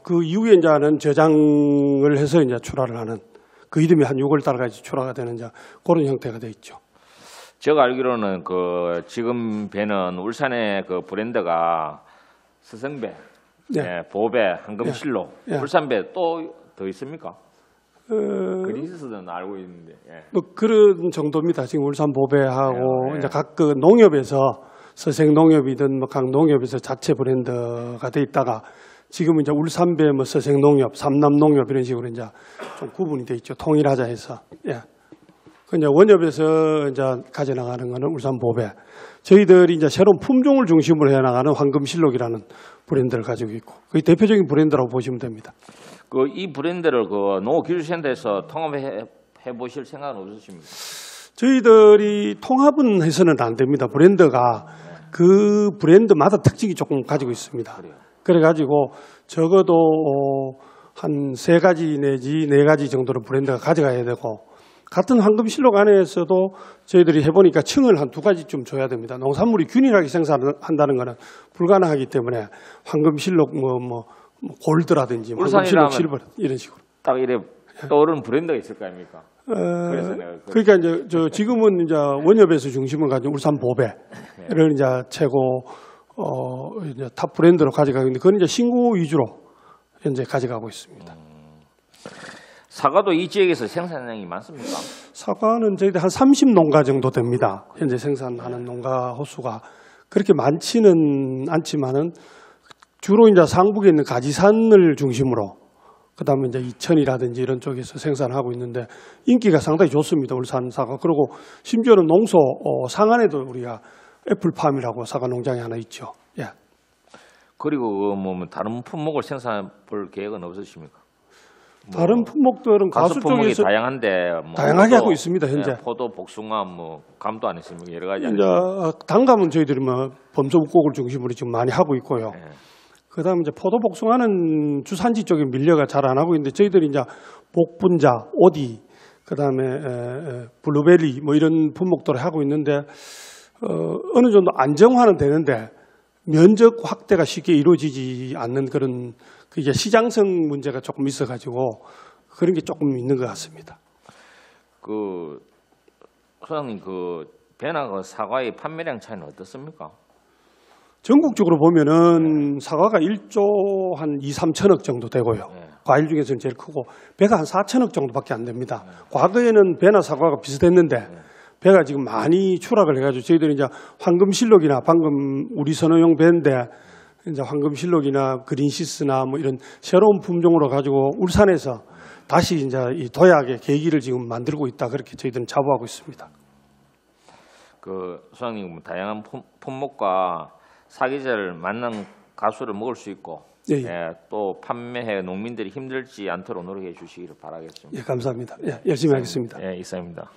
그 이후에 이제는 저장을 해서 이제 출하를 하는 그 이듬해 한 6월 달까지 출하가 되는 이제 그런 형태가 돼 있죠. 제가 알기로는 그 지금 배는 울산의 그 브랜드가 스승배, 네. 예, 보배, 황금실로, 예. 울산배 또 더 있습니까? 그린스는 알고 있는데. 예. 뭐 그런 정도입니다. 지금 울산 보배하고 네. 이제 각 그 농협에서 서생 농협이든 뭐 각 농협에서 자체 브랜드가 돼 있다가 지금 이제 울산배 뭐 서생 농협, 삼남 농협 이런 식으로 이제 좀 구분이 돼 있죠. 통일하자 해서. 예. 그 이제 원협에서 이제 가져나가는 거는 울산 보배. 저희들이 이제 새로운 품종을 중심으로 해 나가는 황금실록이라는 브랜드를 가지고 있고 그게 대표적인 브랜드라고 보시면 됩니다. 그 이 브랜드를 그 농업기술센터에서 통합해 보실 생각은 없으십니까? 저희들이 통합은 해서는 안 됩니다. 브랜드가 그 브랜드마다 특징이 조금 가지고 있습니다. 그래가지고 적어도 한 3가지 내지 4가지 정도는 브랜드가 가져가야 되고 같은 황금실록 안에서도 저희들이 해보니까 층을 한 2가지쯤 줘야 됩니다. 농산물이 균일하게 생산한다는 것은 불가능하기 때문에 황금실록 뭐 골드라든지 황금실록 실버 이런 식으로 딱 이래 떠오르는 브랜드가 있을 거 아닙니까? 그래서 내가 그러니까 이제 지금은 이제 원협에서 중심을 가진 울산 보배를 이제 최고 이제 탑 브랜드로 가져가고 있는데 그건 이제 신고 위주로 현재 가져가고 있습니다. 사과도 이 지역에서 생산량이 많습니까? 사과는 저희들 한 30농가 정도 됩니다. 현재 생산하는 농가 호수가 그렇게 많지는 않지만은 주로 이제 상북에 있는 가지산을 중심으로 그다음에 이제 이천이라든지 이런 쪽에서 생산하고 있는데 인기가 상당히 좋습니다. 울산 사과. 그리고 심지어는 농소 상안에도 우리가 애플팜이라고 사과 농장이 하나 있죠. 예. 그리고 뭐 다른 품목을 생산해 볼 계획은 없으십니까? 다른 품목들은 가수 품목이 쪽에서 다양한데 다양하게 하고 있습니다. 현재. 네, 포도, 복숭아, 뭐 감도 안 했습니까? 여러 가지. 이제 단감은 저희들이 뭐 범소국곡을 중심으로 지금 많이 하고 있고요. 네. 그다음에 이제 포도, 복숭아는 주산지 쪽에 밀려가 잘 안 하고 있는데 저희들이 이제 복분자, 오디, 그다음에 블루베리 뭐 이런 품목들을 하고 있는데 어느 정도 안정화는 되는데 면적 확대가 쉽게 이루어지지 않는 그런 이게 시장성 문제가 조금 있어가지고 그런 게 조금 있는 것 같습니다. 그 소장님 그 배나 그 사과의 판매량 차이는 어떻습니까? 전국적으로 보면은 사과가 1조 한 2, 3천억 정도 되고요. 네. 과일 중에서는 제일 크고 배가 한 4천억 정도밖에 안 됩니다. 과거에는 배나 사과가 비슷했는데 배가 지금 많이 추락을 해가지고 저희들이 이제 황금실록이나 방금 우리 선호용 배인데 이제 황금실록이나 그린시스나 뭐 이런 새로운 품종으로 가지고 울산에서 다시 이제 이 도약의 계기를 지금 만들고 있다 그렇게 저희들은 자부하고 있습니다. 그 소장님 다양한 품목과 사계절 맞는 가수를 먹을 수 있고 예. 예, 또 판매해 농민들이 힘들지 않도록 노력해 주시기를 바라겠습니다. 예, 감사합니다. 예, 열심히 하겠습니다. 예, 이상입니다.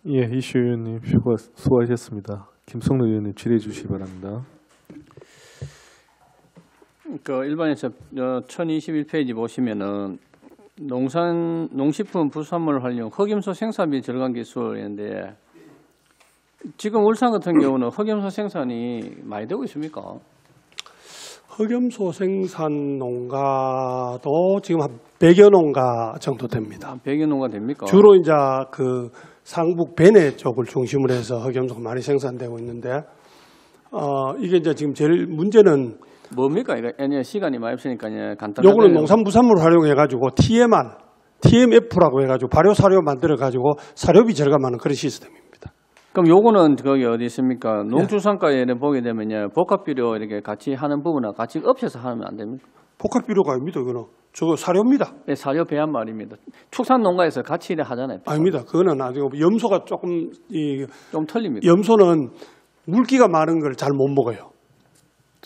예, 이슈 의원님 수고하셨습니다. 김성로 의원님 질의해 주시기 바랍니다. 그 일반에서 1021페이지 보시면은 농식품 부수산물 활용 흑염소 생산비 절감 기술인데 지금 울산 같은 경우는 흑염소 생산이 많이 되고 있습니까? 흑염소 생산 농가도 지금 한 100여 농가 정도 됩니다. 100여 농가 됩니까? 주로 이제 그 상북 베네 쪽을 중심으로 해서 흑염소가 많이 생산되고 있는데 이게 이제 지금 제일 문제는 뭡니까? 이거 시간이 많이 없으니까 간단하게. 요거는 농산부산물을 활용해 가지고 TMF라고 해 가지고 발효 사료 만들어 가지고 사료비 절감하는 그런 시스템입니다. 그럼 요거는 거기 어디 있습니까? 농축산가에 보게 되면 복합비료 이렇게 같이 하는 부분은 같이 엎쳐서 하면 안 됩니까? 복합비료가 아닙니다. 이거는 저거 사료입니다. 네, 사료 배합 말입니다. 축산 농가에서 같이 일을 하잖아요. 아닙니다. 그거는 아니고 염소가 조금 좀 틀립니다. 염소는 물기가 많은 걸 잘 못 먹어요.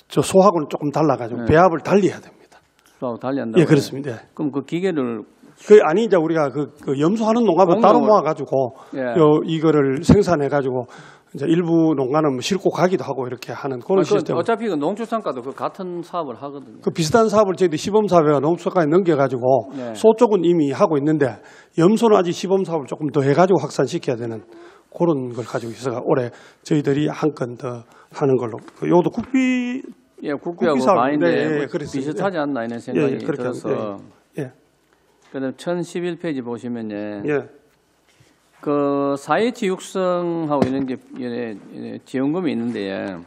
저 소하고는 조금 달라가지고 네. 배합을 달리 해야 됩니다. 달리한다고. 예, 그렇습니다. 예. 그럼 그 기계를 아니 이제 우리가 그 염소하는 농가만 따로 모아가지고 이거를 생산해가지고 이제 일부 농가는 싣고 가기도 하고 이렇게 하는 그런 시스템. 어차피 그 농축산가도 그 같은 사업을 하거든요. 그 비슷한 사업을 저희들 시범사업에 농축산가에 넘겨가지고 소 쪽은 이미 하고 있는데 염소는 아직 시범사업을 조금 더 해가지고 확산시켜야 되는 그런 걸 가지고 있어서 올해 저희들이 한 건 더 하는 걸로. 이것도 국비. 예, 국비하고 많이인데 비슷하지 않나 이런 생각이 들어서. 그다음 1011페이지 보시면요. 그 4H 육성하고 이런 게 지원금이 있는데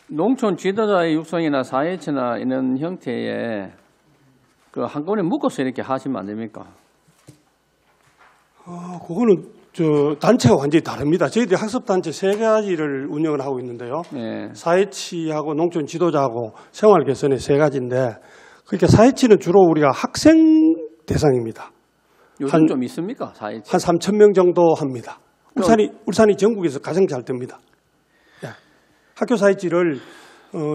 농촌 지도자의 육성이나 4H나 이런 형태의 그 한꺼번에 묶어서 이렇게 하시면 안 됩니까? 그거는 저 단체가 완전히 다릅니다. 저희들이 학습단체 3가지를 운영을 하고 있는데요. 4H하고 농촌 지도자하고 생활 개선의 3가지인데 그러니까 4H는 주로 우리가 학생 대상입니다. 요즘 좀 있습니까? 4H? 한 3,000명 정도 합니다. 울산이 전국에서 가장 잘 됩니다. 학교 4H를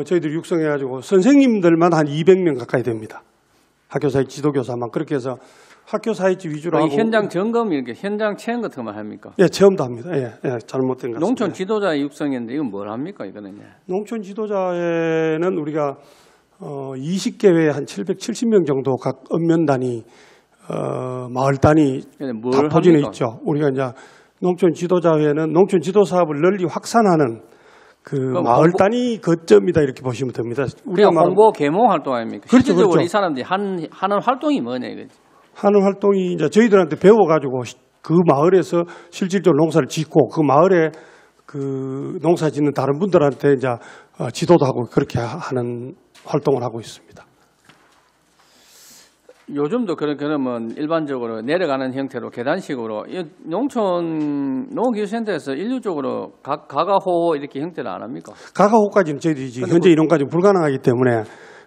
저희들이 육성해가지고 선생님들만 한 200명 가까이 됩니다. 학교 4H 지도교사만 그렇게 해서 학교 4H 위주로 하고 현장 점검 이렇게 현장 체험 같은 거 합니까? 예, 체험도 합니다. 잘못된 것 같습니다. 농촌 지도자 육성인데 이건 뭘 합니까? 이거는 농촌 지도자에는 우리가 20개회에 한 770명 정도 각 읍면단위, 마을 단위 다 포진해 있죠. 우리가 이제 농촌 지도자회는 농촌 지도 사업을 널리 확산하는 그 마을 단위 거점이다 이렇게 보시면 됩니다. 우리가 홍보 계몽 활동 아닙니까? 그렇죠, 실질적으로 그렇죠. 이 사람들이 하는 활동이 뭐냐 이거지. 하는 활동이 이제 저희들한테 배워가지고 그 마을에서 실질적으로 농사를 짓고 그 마을에 그 농사 짓는 다른 분들한테 이제 지도도 하고 그렇게 하는 활동을 하고 있습니다. 요즘도 그러면 일반적으로 내려가는 형태로 계단식으로 농촌 농기술센터에서 일률적으로 가가호 이렇게 형태를 안 합니까? 가가호까지는 저희들이 현재 인원까지는 불가능하기 때문에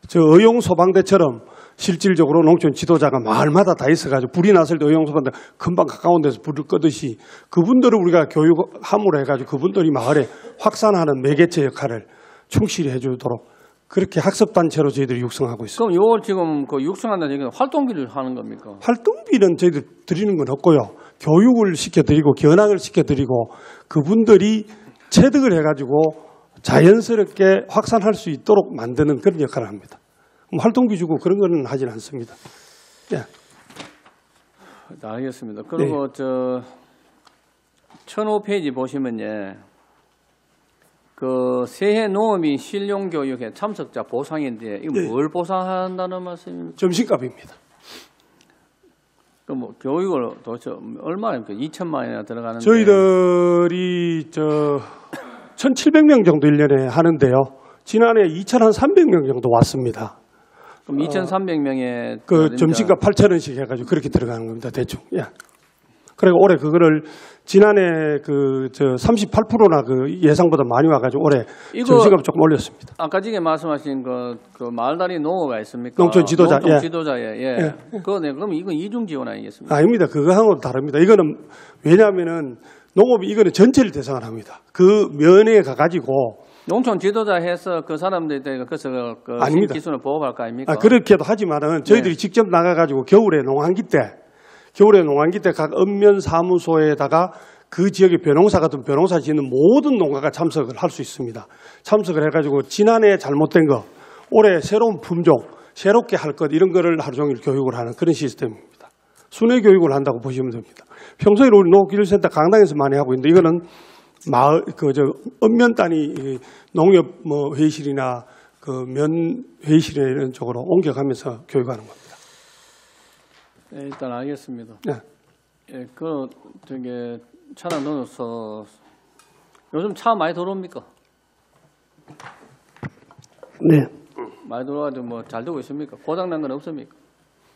저 의용소방대처럼 실질적으로 농촌 지도자가 마을마다 다 있어가지고 불이 났을 때 의용소방대 금방 가까운 데서 불을 끄듯이 그분들을 우리가 교육함으로 해가지고 그분들이 마을에 확산하는 매개체 역할을 충실히 해주도록 그렇게 학습단체로 저희들이 육성하고 있습니다. 그럼 요 지금 그 육성한다는 얘기는 활동비를 하는 겁니까? 활동비는 저희들 드리는 건 없고요. 교육을 시켜드리고 견학을 시켜드리고 그분들이 체득을 해가지고 자연스럽게 확산할 수 있도록 만드는 그런 역할을 합니다. 활동비 주고 그런 거는 하지는 않습니다. 예. 알겠습니다. 그리고 저 1005페이지 보시면요. 그 새해 농어민 실용교육회 참석자 보상인데 이거 뭘 보상한다는 말씀입니까? 점심값입니다. 그 뭐 교육을 도대체 얼마입니까? 2천만 원이나 들어가는데 저희들이 1,700명 정도 1년에 하는데요. 지난해 2,300명 정도 왔습니다. 그럼 2,300명의 그 점심값 8,000원씩 해가지고 그렇게 들어가는 겁니다. 대충. 예. 그리고 올해 그거를 지난해 38%나 그 예상보다 많이 와가지고 올해 점심값 조금 올렸습니다. 아까 전에 말씀하신 그 마을단위 농어가 있습니까? 농촌 지도자. 농촌 지도자에 그럼 이건 이중 지원 아니겠습니까? 아닙니다. 그거하고는 다릅니다. 이거는 왜냐하면은 농업이 이거는 전체를 대상을 합니다. 그 면에 가가지고 농촌 지도자 해서 그 사람들이 그래서 그 신기술을 보호할 거 아닙니까? 그렇게도 하지만은 저희들이 직접 나가가지고 겨울에 농한기 때 각 읍면 사무소에다가 그 지역의 벼농사 같은 벼농사 짓는 모든 농가가 참석을 할 수 있습니다. 참석을 해가지고 지난해 잘못된 거, 올해 새로운 품종, 새롭게 할 것 이런 거를 하루 종일 교육을 하는 그런 시스템입니다. 순회 교육을 한다고 보시면 됩니다. 평소에 우리 농업기술센터 강당에서 많이 하고 있는데 이거는 마을 읍면 단위 농협 회의실이나 그 면 회의실이나 이런 쪽으로 옮겨가면서 교육하는 겁니다. 네, 일단 알겠습니다. 네. 예, 차량 넣어서 요즘 차 많이 들어옵니까? 네. 많이 들어와도 뭐 잘 되고 있습니까? 고장난 건 없습니까?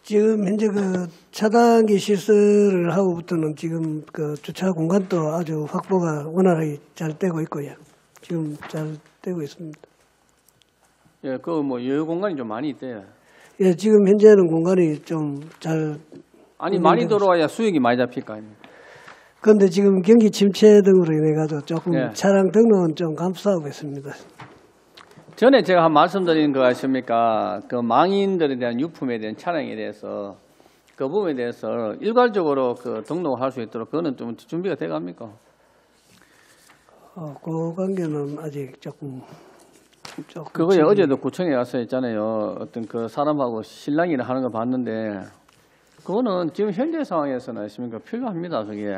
지금 현재 그 차단기 시설을 하고부터는 지금 그 주차 공간도 아주 확보가 원활하게 잘 되고 있고요. 지금 잘 되고 있습니다. 예, 그 뭐 여유 공간이 좀 많이 있대요. 예, 지금 현재는 공간이 좀 잘 많이 들어와야 수익이 많이 잡힐 거 아닙니까? 그런데 지금 경기 침체 등으로 인해 가지고 조금 차량 등록은 좀 감소하고 있습니다. 전에 제가 한 말씀드린 거 아십니까? 그 망인들에 대한 유품에 대한 차량에 대해서 그 부분에 대해서 일괄적으로 그 등록을 할 수 있도록 그거는 좀 준비가 돼 갑니까? 그 관계는 아직 조금 그거에 어제도 구청에 가서 있잖아요. 어떤 그 사람하고 실랑이를 하는 걸 봤는데 그거는 지금 현재 상황에서는 아십니까? 필요합니다. 그게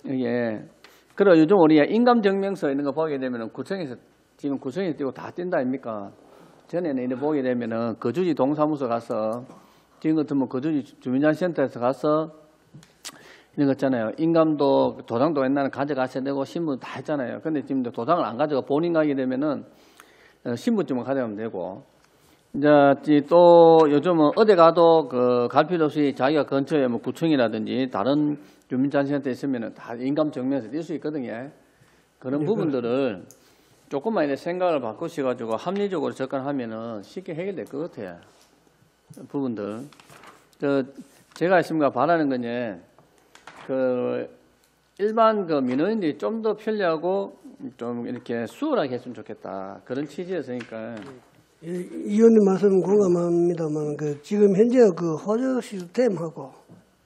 이게 그래 요즘 우리가 인감증명서 있는 거 보게 되면은 구청에서 지금 구청에 띄고 다 뛴다 아닙니까? 전에는 이래 보게 되면은 거주지 동사무소 가서 지금 같으면 거주지 주민자센터에서 가서 이런 거 있잖아요. 인감도 도장도 옛날에 가져가셔야 되고 신분 다 했잖아요. 근데 지금 도장을 안 가져가 본인 가게 되면은 신분증만 가져가면 되고 이제 또 요즘은 어디 가도 그 갈 필요 없이 자기가 근처에 뭐 구청이라든지 다른 주민자센터 있으면은 다 인감 증명서 뛸 수 있거든요. 그런 부분들을 조금만 이제 생각을 바꾸셔가지고 합리적으로 접근하면은 쉽게 해결될 것 같아요. 부분들. 제가 있습니다 바라는 건요. 그 일반 그 민원인들이 좀 더 편리하고 좀 이렇게 수월하게 했으면 좋겠다. 그런 취지였으니까. 의원님 말씀 공감합니다만 그 지금 현재 그 호적 시스템하고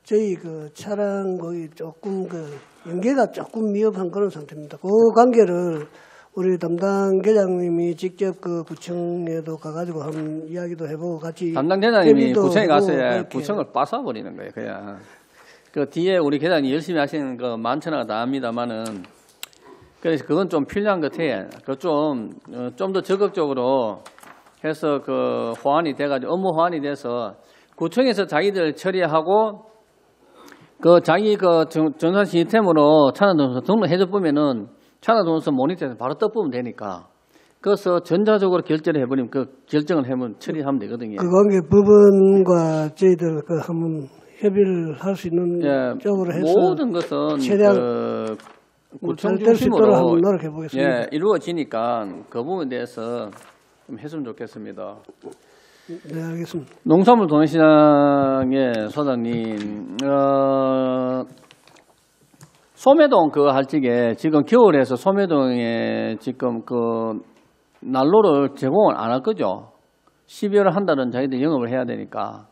저희 그 차량 거의 조금 그 연계가 조금 미흡한 그런 상태입니다. 그 관계를 우리 담당 계장님이 직접 그 구청에도 가가지고 한번 이야기도 해보고 같이 담당 계장님이 구청에 가서 그렇게. 구청을 빠싸버리는 거예요. 그냥 그 뒤에 우리 계장이 열심히 하시는 거 많잖아 다 합니다만은 그래서 그건 좀 필요한 것 같아요. 그 좀 더 적극적으로 해서 그 호환이 돼가지고 업무 호환이 돼서 구청에서 자기들 처리하고 그 자기 그 전산 시스템으로 차량등록서 등록해줘 보면은 차량등록서 모니터에서 바로 떠보면 되니까 그래서 전자적으로 결제를 해버리면 그 결정을 해면 처리하면 되거든요. 그 관계 부분과 저희들 그 한번 협의를 할 수 있는 쪽으로 해서 모든 것은 그 구청 될 수 있도록 한번 중심으로 노력해 보겠습니다. 이루어지니까 그 부분에 대해서 좀 했으면 좋겠습니다. 네, 알겠습니다. 농산물 도매시장의 소장님, 소매동 그거 할 적에 지금 겨울에서 소매동에 지금 그 난로를 제공을 안 할 거죠? 12월을 한 달은 자기들 영업을 해야 되니까.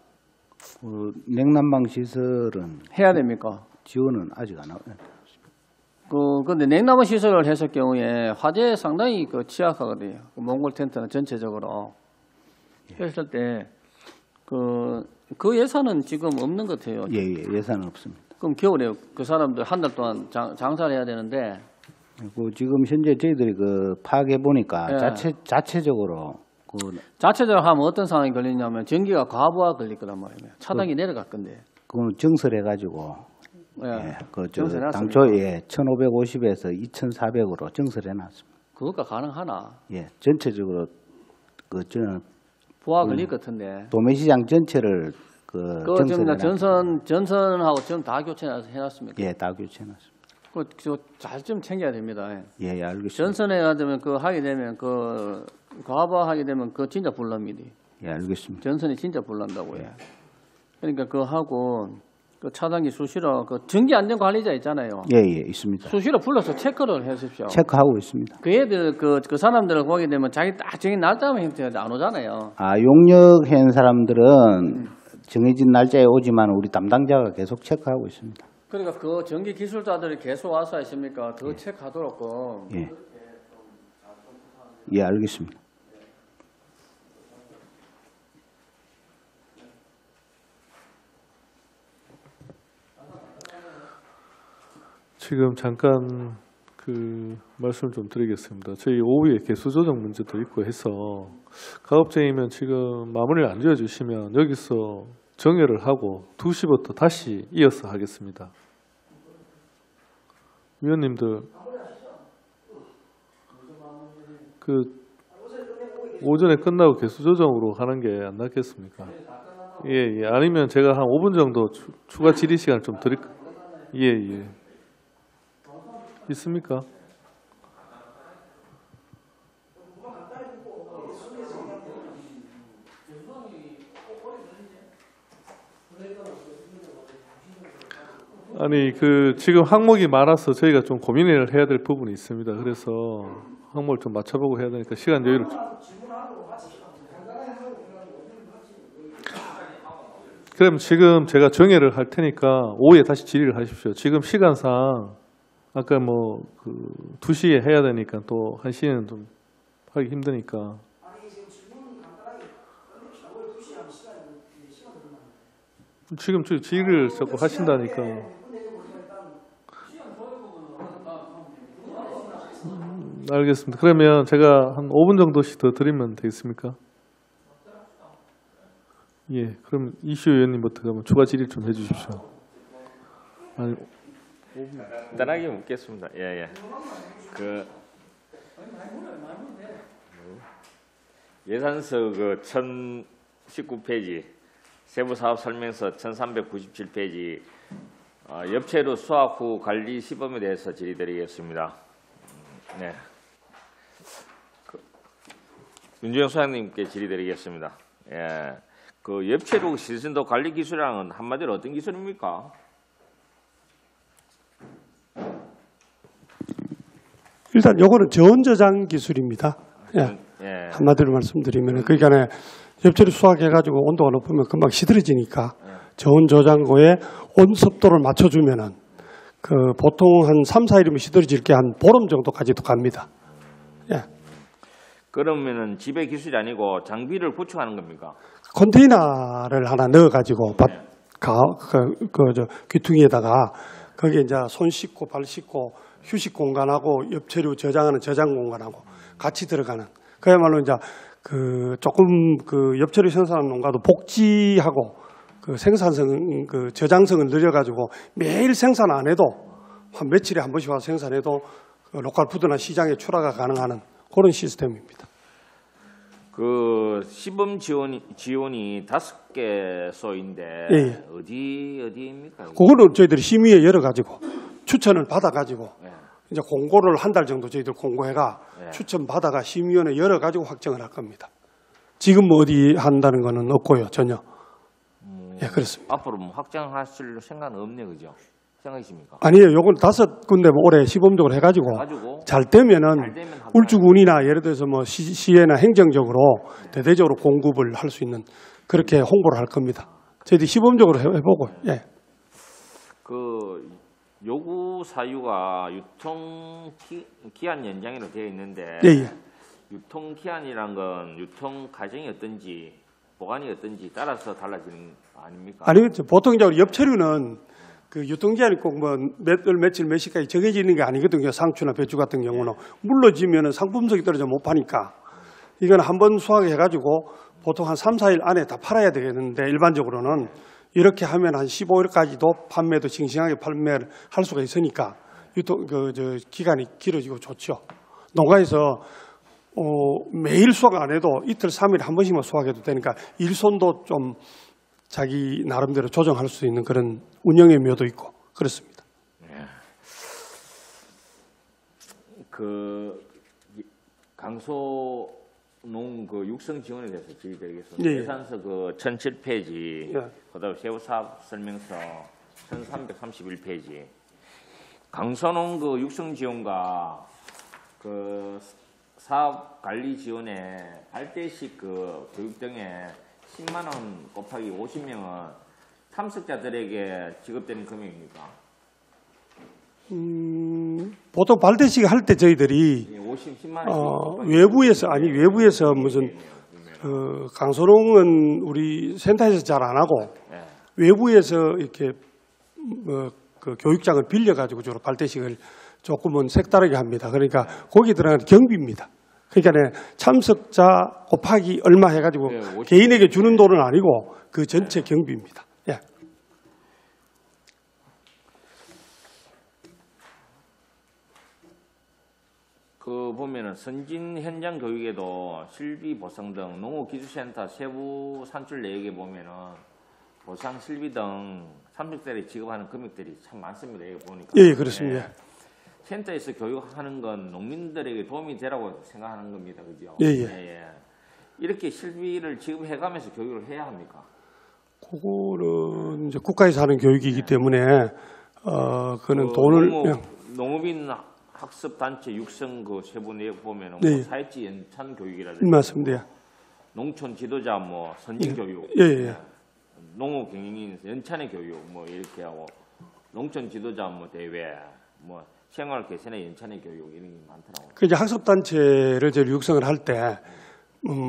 냉난방 시설은 해야 됩니까? 지원은 아직 안 하고. 근데 냉난방 시설을 했을 경우에 화재에 상당히 그 취약하거든요. 그 몽골 텐트는 전체적으로. 했을 때, 그 예산은 지금 없는 것 같아요. 예산은 없습니다. 그럼 겨울에 그 사람들 한 달 동안 장사를 해야 되는데. 지금 현재 저희들이 그 파악해 보니까 자체적으로 자체적으로 하면 어떤 상황이 걸리냐면 전기가 과부하 걸릴 거란 말이에요. 차단기 내려갈 건데. 그건 정설해가지고 당초 1,550에서 2,400으로 정설해놨습니다. 그것과 가능하나? 전체적으로 부하 걸릴 것 같은데. 도매시장 전체를 전선하고 지금 다 교체해놨습니까? 다 교체해놨습니다. 잘 좀 챙겨야 됩니다. 알겠습니다. 전선해야 되면 하게 되면 과부하하게 되면 진짜 불납니다. 알겠습니다. 전선이 진짜 불난다고요. 그러니까 하고 차단기 수시로 전기 안전 관리자 있잖아요. 있습니다. 수시로 불러서 체크를 해주십시오. 체크하고 있습니다. 그 애들 그 사람들을 보게 되면 자기 딱 정해진 날짜만 형태가 안 오잖아요. 용역한 사람들은 정해진 날짜에 오지만 우리 담당자가 계속 체크하고 있습니다. 그러니까 전기 기술자들이 계속 와서 하십니까? 체크하도록. 알겠습니다. 지금 잠깐 그 말씀을 좀 드리겠습니다. 저희 오후에 개수 조정 문제도 있고 해서 가업쟁이면 지금 마무리를 안 지어주시면 여기서 정회를 하고 2시부터 다시 이어서 하겠습니다. 위원님들 오전에 끝나고 개수 조정으로 하는 게 안 낫겠습니까? 아니면 제가 한 5분 정도 추가 질의 시간을 좀 드릴까요? 있습니까? 아니 지금 항목이 많아서 저희가 좀 고민을 해야 될 부분이 있습니다. 그래서 항목을 좀 맞춰보고 해야 되니까 시간 여유를 좀. 그럼 지금 제가 정해를 할 테니까 오후에 다시 질의를 하십시오. 지금 시간상 아까 뭐 그 2시에 해야 되니까 또 1시에는 좀 하기 힘드니까. 지금 질의를 자꾸 하신다니까. 알겠습니다. 그러면 제가 한 5분 정도씩 더 드리면 되겠습니까? 예, 그럼 이슈 의원님부터 가면 추가 질의 좀 해주십시오. 아니, 간단하게 묻겠습니다. 예. 그 예산서 그 1019페이지 세부사업 설명서 1397페이지 엽채로 수확 후 관리 시범에 대해서 질의드리겠습니다. 네. 윤주영 소장님께 질의드리겠습니다. 예. 그 엽채로 시즌도 관리 기술이랑은 한마디로 어떤 기술입니까? 일단 요거는 저온저장 기술입니다. 예. 예. 한마디로 말씀드리면 그러니까 엽채를 수확해가지고 온도가 높으면 금방 시들어지니까 저온저장고에 온습도를 맞춰주면은 그 보통 한 3, 4일이면 시들어질 게 한 보름 정도까지도 갑니다. 예. 그러면은 지배 기술이 아니고 장비를 구축하는 겁니까? 컨테이너를 하나 넣어가지고 귀퉁이에다가 거기에 이제 손 씻고 발 씻고 휴식 공간하고 엽채류 저장하는 저장 공간하고 같이 들어가는 그야말로 이제 그 조금 그 엽채류 생산하는 농가도 복지하고 그 생산성 그 저장성을 늘려가지고 매일 생산 안 해도 한 며칠에 한 번씩 와서 생산해도 그 로컬 푸드나 시장에 출하가 가능한 그런 시스템입니다. 그 시범 지원이 5개소인데 예. 어디입니까? 그거는 저희들이 심의에 열어가지고 추천을 받아가지고 예. 이제 공고를 한 달 정도 저희들 공고해가 예. 추천 받아가 심의위원회 열어가지고 확정을 할 겁니다. 지금 뭐 어디 한다는 거는 없고요 전혀. 예, 그렇습니다. 앞으로 뭐 확장하실 생각은 없네, 그죠? 생각이십니까? 아니에요. 요건 5군데 뭐 올해 시범적으로 해가지고 잘 되면은 울주군이나 예를 들어서 뭐 시에나 행정적으로 대대적으로 공급을 할 수 있는 그렇게 홍보를 할 겁니다. 저희들이 시범적으로 해보고. 예. 그 요구 사유가 유통 기한 연장으로 되어 있는데 예. 유통 기한이란 건 유통 과정이 어떤지 보관이 어떤지 따라서 달라지는 거 아닙니까? 아니겠죠. 보통 이제 엽채류는 그 유통기한이 꼭 뭐 며칠 몇 시까지 정해지는 게 아니거든요. 상추나 배추 같은 경우는 물러지면은 상품성이 떨어져 못 파니까 이건 한번 수확해가지고 보통 한 3, 4일 안에 다 팔아야 되겠는데 일반적으로는 이렇게 하면 한 15일까지도 판매도 싱싱하게 판매를 할 수가 있으니까 유통 기간이 길어지고 좋죠. 농가에서 매일 수확 안 해도 이틀, 3일 한 번씩만 수확해도 되니까 일손도 좀 자기 나름대로 조정할 수 있는 그런 운영의 묘도 있고 그렇습니다. 그 강소농 그 육성 지원에 대해서 질의드리겠습니다. 예. 예산서 그 1007페이지, 예. 그다음 세부 사업 설명서 1331페이지. 강소농 그 육성 지원과 그 사업 관리 지원에 발대식 그 교육 등에 10만 원 곱하기 50명은 탐색자들에게 지급되는 금액입니까? 보통 발대식 할 때 저희들이 10만 원 외부에서 무슨 강소농은 우리 센터에서 잘 안 하고 외부에서 이렇게 그 교육장을 빌려 가지고 주로 발대식을 조금은 색다르게 합니다. 그러니까 거기 들어가는 경비입니다. 그러니까 참석자 곱하기 얼마 해가지고 개인에게 주는 돈은 아니고 그 전체 경비입니다. 예. 그 보면은 선진 현장 교육에도 실비 보상 등 농업기술센터 세부 산출 내역에 보면은 보상 실비 등 참석자들이 지급하는 금액들이 참 많습니다. 여기 보니까. 예, 그렇습니다. 예. 센터에서 교육하는 건 농민들에게 도움이 되라고 생각하는 겁니다. 그죠? 예. 이렇게 실비를 지급해가면서 교육을 해야 합니까? 그거는 이제 국가에서 하는 교육이기 때문에 그는 돈을 농업인 학습 단체 육성 그 세부 내역 보면은 네. 뭐 사회적 연찬 교육이라든지 맞습니다. 농촌 지도자 뭐 선진 교육, 예. 농업 경영인 연찬의 교육 뭐 이렇게 하고 농촌 지도자 뭐 대회 뭐 생활 개선의 연찬의 교육 이런 게 많더라고요. 그 이제 학습 단체를 저희 육성을 할 때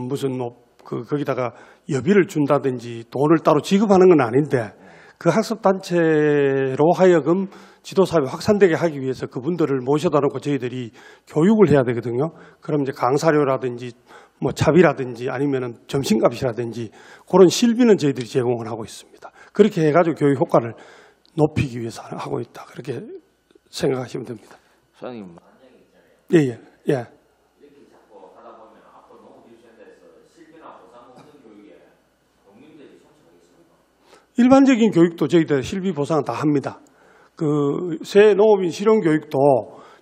무슨 뭐 거기다가 여비를 준다든지 돈을 따로 지급하는 건 아닌데 그 학습 단체로 하여금 지도사회 확산되게 하기 위해서 그분들을 모셔다 놓고 저희들이 교육을 해야 되거든요. 그럼 이제 강사료라든지 뭐 차비라든지 아니면은 점심값이라든지 그런 실비는 저희들이 제공을 하고 있습니다. 그렇게 해가지고 교육 효과를 높이기 위해서 하고 있다. 그렇게 생각하시면 됩니다. 소장님 예. 이렇게 자꾸 하다 보면 앞으로 농업기술센터에서 실비나 보상 없는 교육에 농민들이 참석하겠습니까? 일반적인 교육도 저희들 실비 보상은 다 합니다. 그 새 농업인 실용 교육도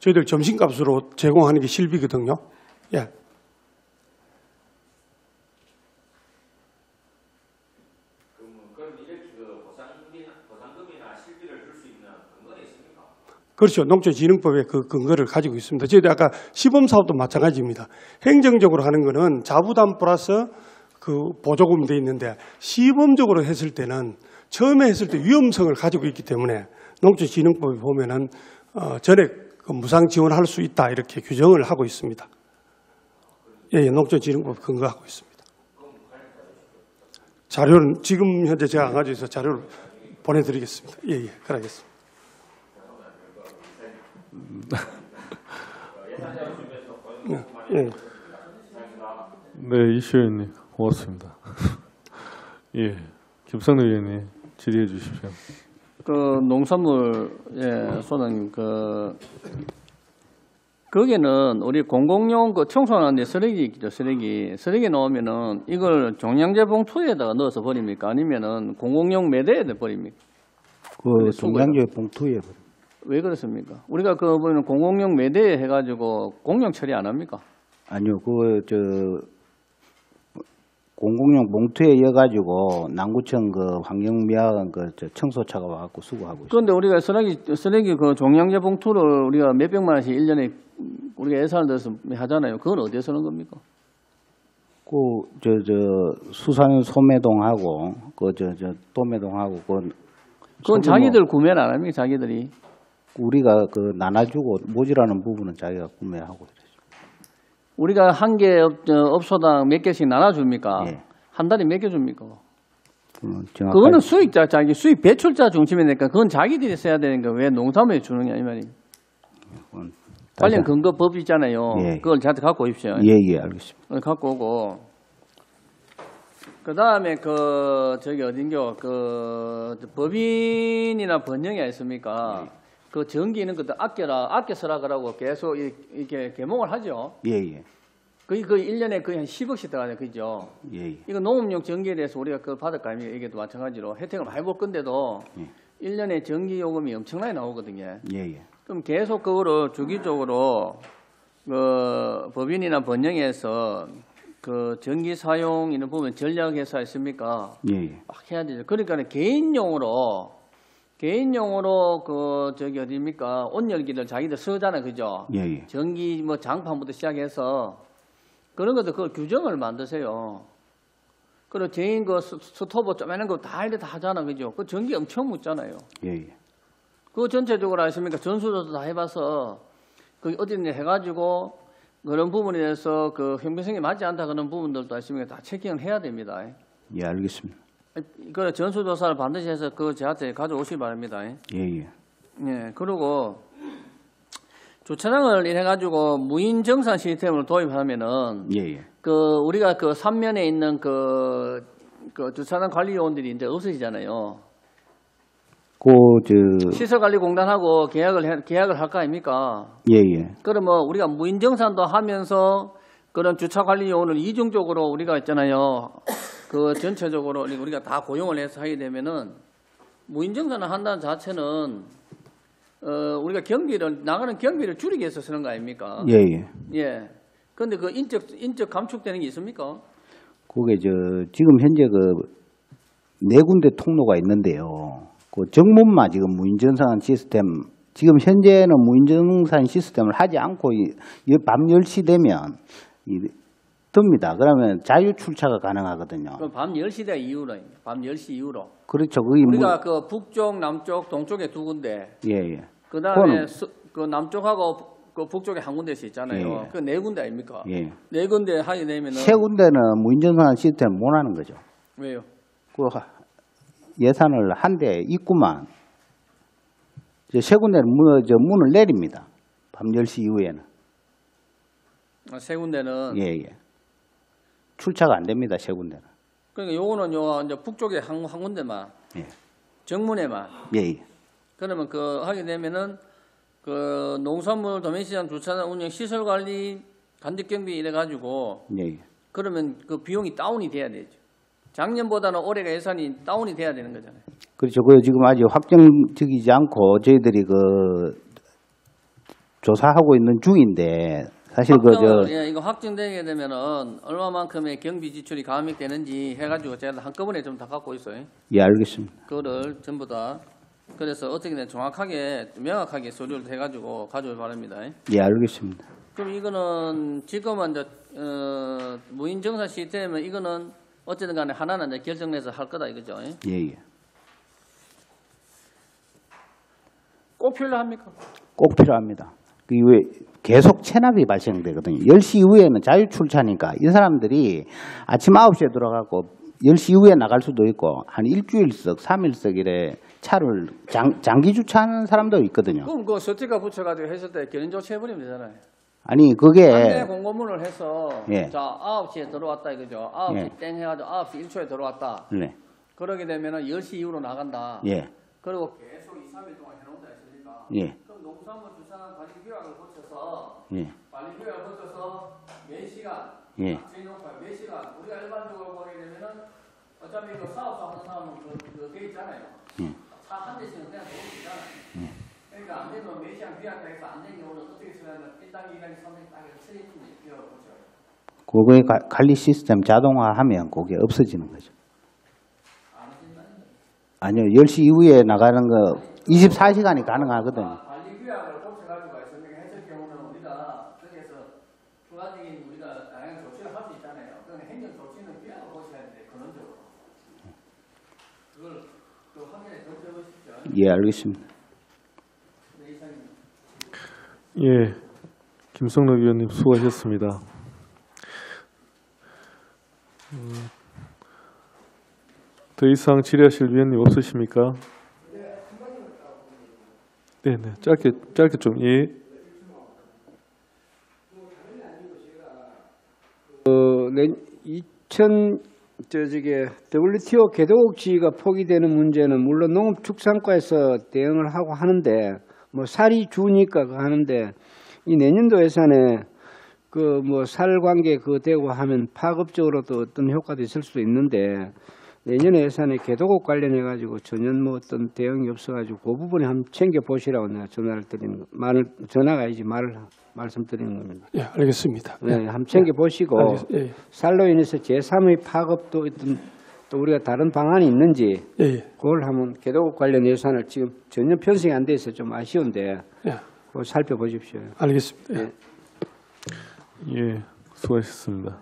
저희들 점심값으로 제공하는 게 실비거든요. 예. 그럼 이렇게 그 보상금이나 실비를 줄 수 있는 근거는 있습니까? 그렇죠. 농촌진흥법의 그 근거를 가지고 있습니다. 저희들 아까 시범사업도 마찬가지입니다. 행정적으로 하는 거는 자부담 플러스 그 보조금이 돼 있는데 시범적으로 했을 때는 처음에 했을 때 위험성을 가지고 있기 때문에 농촌진흥법에 보면은 전액 그 무상 지원할 수 있다 이렇게 규정을 하고 있습니다. 예, 농촌진흥법 근거하고 있습니다. 자료는 지금 현재 제가 안 가지고 있어서 자료를 보내드리겠습니다. 예, 그러겠습니다. 네, 이슈 의원님 고맙습니다. 예, 김성래 의원님 질의해 주십시오. 그 농산물 소장님 거기는 우리 공공용 그 청소하는데 쓰레기 있죠. 쓰레기 넣으면은 이걸 종량제 봉투에다가 넣어서 버립니까? 아니면은 공공용 매대에 버립니까? 그 종량제 봉투에 왜 그렇습니까? 우리가 그 보면 공공용 매대에 해가지고 공용 처리 안 합니까? 아니요, 공공용 봉투에 이어가지고 남구청 그 환경미화관 청소차가 와갖고 수거하고 있어요. 그런데 우리가 쓰레기 그 종량제 봉투를 우리가 몇백만 원씩 1년에 우리가 예산을 들어서 하잖아요. 그건 어디에 쓰는 겁니까? 수산 소매동하고 도매동하고 그건 자기들 구매를 안 합니까? 자기들이 우리가 나눠주고 모자라는 부분은 자기가 구매하고 그러죠. 우리가 한 개 업소당 몇 개씩 나눠줍니까? 예. 한 달에 몇 개 줍니까? 그거는 수익자, 자기 수익 배출자 중심이니까 그건 자기들이 써야 되는 거 왜 농산물에 주느냐 이 말이에요. 관련 근거 법 있잖아요. 예. 그걸 저한테 갖고 오십시오. 예, 알겠습니다. 갖고 오고 그 다음에 어딘겨 법인이나 번영이 있습니까? 그 전기는 그때 아껴 쓰라 그러고 계속 이렇게 개몽을 하죠. 예. 거의 1년에 거의 한 10억씩 들어가요. 그죠? 예. 이거 농업용 전기에 대해서 우리가 그걸 받을 거 아닙니까? 이게도 마찬가지로 혜택을 많이 볼 건데도 1년에 전기 요금이 엄청나게 나오거든요. 예. 그럼 계속 그거를 주기적으로 법인이나 번영에서 그 전기 사용 있는 부분 전략회사 있습니까? 예. 막 해야 되죠. 그러니까 개인용으로 어디입니까? 온열기를 자기들 쓰잖아요. 그죠? 예. 전기 장판부터 시작해서 그런 것도 그 규정을 만드세요. 그리고 개인 스토브 쪼매는 거 다 하잖아. 그죠? 그 전기 엄청 묻잖아요. 예. 그거 전체적으로 아십니까? 전수조도 다 해봐서 그 어디든 해가지고 그런 부분에 대해서 그 형평성이 맞지 않다 그런 부분들도 아십니까? 다 체킹을 해야 됩니다. 예, 알겠습니다. 그 전수조사를 반드시 해서 그 저한테 가져오시기 바랍니다. 예. 예, 그리고 주차장을 해가지고 무인 정산 시스템을 도입하면은 우리가 그 삼면에 있는 그 주차장 관리 요원들이 이제 없어지잖아요. 시설관리공단하고 계약을 할 거 아닙니까? 예. 그러면 우리가 무인 정산도 하면서 그런 주차 관리 요원을 이중적으로 우리가 있잖아요. 그 전체적으로 우리가 다 고용을 해서 하게 되면은 무인 정산을 한다는 자체는 우리가 나가는 경비를 줄이기 위해서 쓰는 거 아닙니까? 예. 그런데 그 인적 감축되는 게 있습니까? 그게 지금 현재 네 군데 통로가 있는데요. 그 정문만 지금 무인 정산 시스템 지금 현재는 무인정산 시스템을 하지 않고 밤 10시 되면 뜹니다. 그러면 자유 출차가 가능하거든요. 그럼 밤 10시 대 이후로, 밤 10시 이후로. 그렇죠. 우리가 그 북쪽, 남쪽, 동쪽에 두 군데. 예. 그 다음에 그 남쪽하고 그 북쪽에 한 군데씩 있잖아요. 예. 그 네 군데 아닙니까? 예. 네 군데 하게 되면은. 세 군데는 무인정산 시스템 못 하는 거죠. 왜요? 그 예산을 한 대 있구만. 세 군데는 문을 내립니다. 밤 10시 이후에는. 세 군데는. 예. 출차가 안 됩니다. 세 군데는. 그러니까 요거는 이제 북쪽에 한 군데만. 예. 정문에만. 예. 그러면 그 하게 되면은 그 농산물 도매시장 주차장 운영 시설 관리 간접 경비 이래 가지고. 예. 그러면 그 비용이 다운이 돼야 되죠. 작년보다는 올해가 예산이 다운이 돼야 되는 거잖아요. 그렇죠. 그 지금 아직 확정적이지 않고 저희들이 그 조사하고 있는 중인데 사실 예, 이거 확정되게 되면은 얼마만큼의 경비 지출이 감액되는지 해가지고 제가 한꺼번에 좀 다 갖고 있어요. 예, 알겠습니다. 그거를 전부 다 그래서 어떻게든 정확하게 명확하게 서류를 해가지고 가져올 바랍니다. 예, 알겠습니다. 그럼 이거는 지금은 이제 무인정산 시스템은 이거는 어쨌든 간에 하나는 이제 결정해서 할 거다 이거죠. 예. 꼭 필요합니까? 꼭 필요합니다. 그 이후에 계속 체납이 발생되거든요. 10시 이후에는 자유 출차니까 이 사람들이 아침 9시에 들어가고 10시 이후에 나갈 수도 있고 한 일주일씩 3일씩 이래 차를 장기 주차하는 사람도 있거든요. 그럼 그 스티커 붙여가지고 했을 때 견인 조치해버리면 되잖아요. 아니 그게 안내 공고문을 해서 예. 자 9시에 들어왔다 이거죠. 9시 예. 땡 해가지고 9시 1초에 들어왔다. 네. 그러게 되면은 10시 이후로 나간다. 예. 그리고 계속 2, 3일 동안 해놓는다 했으니까. 예. 그럼 농산물 주차장 관리 규약을 거쳐서 예. 관리 규약을 거쳐서 몇 시간, 예. 몇 시간 우리가 일반적으로 보게 되면은 어차피 그 사업소 하는 사람은 돼 있잖아요. 예. 차 한 대씩은 그냥 들어오고 있잖아요. 그러니까 안 되면 몇 시간 규약을 해서 안 되는 경우는 어떻게 쓰냐면 1단계, 2단계, 3단계 딱 쓰리품이 끼워보죠. 그거의 관리 시스템 자동화하면 그게 없어지는 거죠. 아니요. 10시 이후에 나가는 거 24시간이 가능하거든요. 관리 규약을 고쳐가지고 설명했을 경우는 우리가 거기에서 추가적인 우리가 다양한 조치를 할 수 있잖아요. 그러나 행정 조치는 규약을 고쳐야 돼, 근원적으로. 그걸 또 화면에 적셔 보십시오. 예, 알겠습니다. 네, 이상입니다. 예, 김성록 의원님 수고하셨습니다. 더 이상 질의하실 위원님 없으십니까? 네네, 짧게 좀, 예. WTO 개도국지가 포기되는 문제는 물론 농업축산과에서 대응을 하고 하는데 뭐 살이 주니까 하는데 이 내년도 예산에 그 뭐 살 관계 그 되고 하면 파급적으로도 어떤 효과도 있을 수도 있는데 내년에 예산에 개도국 관련해 가지고 전혀 뭐 어떤 대응이 없어 가지고 그 부분에 한번 챙겨 보시라고 내가 전화를 드리는 거 전화가 아니지 말씀드리는 겁니다. 예, 알겠습니다. 네, 한번 챙겨 보시고 예. 살로 인해서 제3의 파급도 어떤 또 우리가 다른 방안이 있는지 그걸 한번 개도국 관련 예산을 지금 전혀 편성이 안 돼 있어 좀 아쉬운데 그걸 살펴보십시오. 알겠습니다. 예, 수고하셨습니다.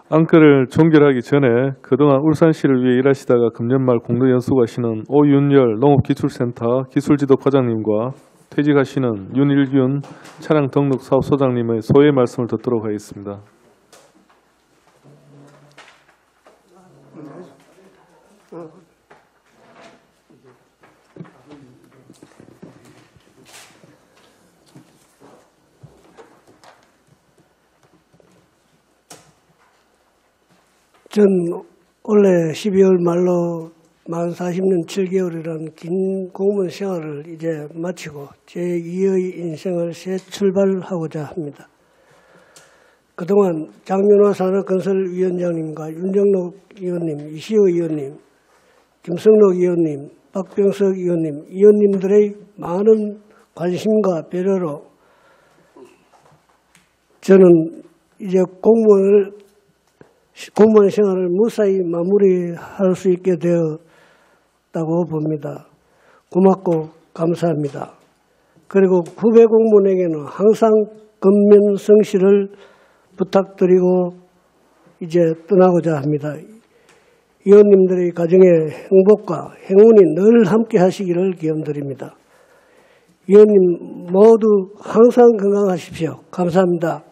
앙크를 종결하기 전에 그동안 울산시를 위해 일하시다가 금년 말 공도 연수 가시는 오윤열 농업기술센터 기술지도 과장님과 퇴직하시는 윤일균 차량 등록 사업소장님의 소회 말씀을 듣도록 하겠습니다. 전 올해 12월 말로 만 40년 7개월이라는 긴 공무원 생활을 이제 마치고 제2의 인생을 새 출발하고자 합니다. 그동안 장윤호 산업건설위원장님과 윤정록 의원님, 이시호 의원님, 김성록 의원님, 박병석 의원님, 의원님들의 많은 관심과 배려로 저는 이제 공무원 생활을 무사히 마무리할 수 있게 되었다고 봅니다. 고맙고 감사합니다. 그리고 후배 공무원에게는 항상 근면 성실을 부탁드리고 이제 떠나고자 합니다. 의원님들의 가정의 행복과 행운이 늘 함께 하시기를 기원드립니다. 의원님 모두 항상 건강하십시오. 감사합니다.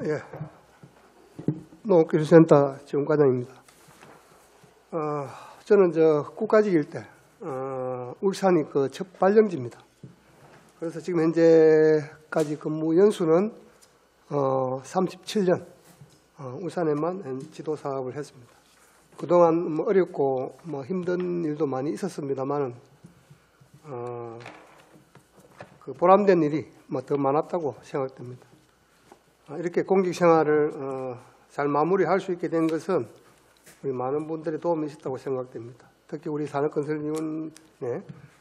예, 농업기술센터 지원과장입니다. 저는 국가직일 때 울산이 그 첫 발령지입니다. 그래서 지금 현재까지 근무 연수는 37년 울산에만 지도 사업을 했습니다. 그동안 어렵고 힘든 일도 많이 있었습니다만은 그 보람된 일이 더 많았다고 생각됩니다. 이렇게 공직 생활을 잘 마무리할 수 있게 된 것은 우리 많은 분들의 도움이 있었다고 생각됩니다. 특히 우리 산업건설위원회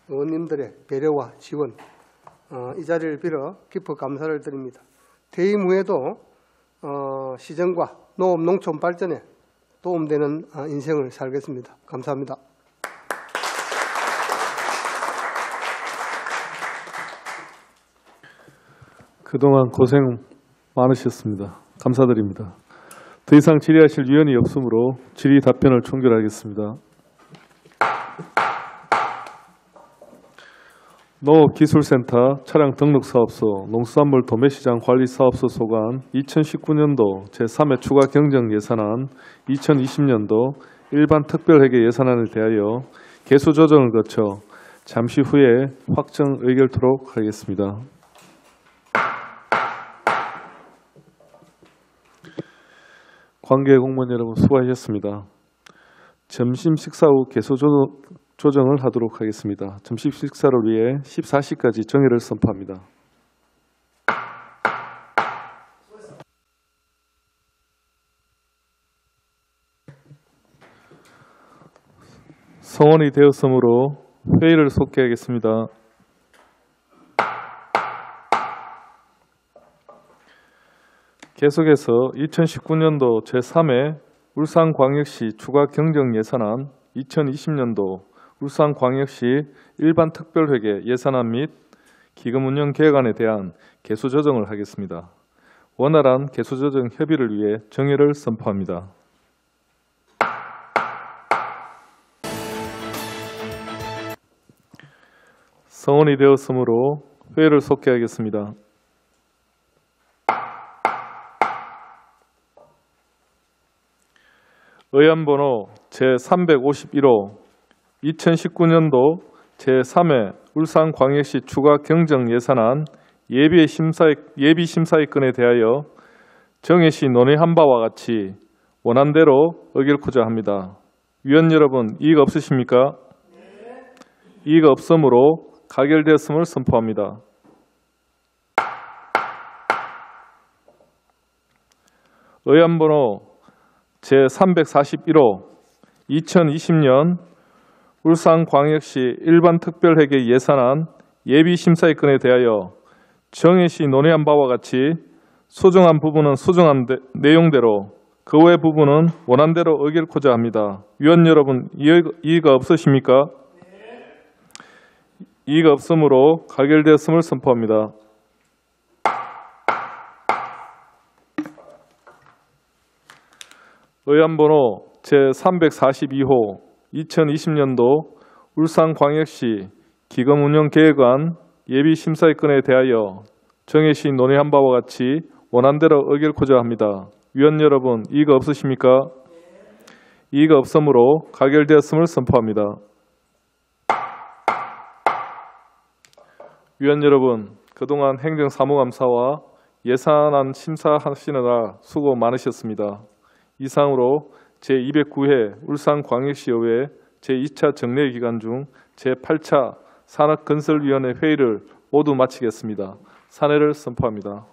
의원님들의 배려와 지원, 이 자리를 빌어 깊은 감사를 드립니다. 퇴임 후에도 시정과 농업 농촌 발전에 도움되는 인생을 살겠습니다. 감사합니다. 그동안 고생 많으셨습니다. 감사드립니다. 더 이상 질의하실 위원이 없으므로 질의 답변을 종결하겠습니다. 농업기술센터 차량등록사업소 농수산물 도매시장 관리사업소 소관 2019년도 제3회 추가 경정 예산안 2020년도 일반 특별회계 예산안에 대하여 개수 조정을 거쳐 잠시 후에 확정 의결토록 하겠습니다. 관계 공무원 여러분 수고하셨습니다. 점심 식사 후 개수 조정을 하도록 하겠습니다. 점심 식사를 위해 14시까지 정회를 선포합니다. 성원이 되었으므로 회의를 속개하겠습니다. 계속해서 2019년도 제3회 울산광역시 추가 경정 예산안 2020년도 울산광역시 일반 특별회계 예산안 및 기금 운영 계획안에 대한 개수 조정을 하겠습니다. 원활한 개수 조정 협의를 위해 정회를 선포합니다. 성원이 되었으므로 회의를 속개하겠습니다. 의안번호 제351호 2019년도 제3회 울산광역시 추가 경정 예산안 예비 심사의건에 대하여 정해시 논의한 바와 같이 원안대로 의결코자 합니다. 위원 여러분, 이의가 없으십니까? 이의가 없으므로 가결되었음을 선포합니다. 의안번호 제341호 2020년 울산광역시 일반특별회계 예산안 예비심사의건에 대하여 정해시 논의한 바와 같이 소정한 부분은 소정한 내용대로 그 외 부분은 원안대로 의결코자 합니다. 위원 여러분, 이의가 없으십니까? 이의가 없으므로 가결되었음을 선포합니다. 의안번호 제342호 2020년도 울산광역시 기금운영계획안 예비심사의건에 대하여 정해시 논의한 바와 같이 원안대로 의결코자 합니다. 위원 여러분, 이의가 없으십니까? 이의가 없으므로 가결되었음을 선포합니다. 위원 여러분, 그동안 행정사무감사와 예산안 심사하시느라 수고 많으셨습니다. 이상으로 제209회 울산광역시의회 제2차 정례 기간 중 제8차 산업건설위원회 회의를 모두 마치겠습니다. 산회를 선포합니다.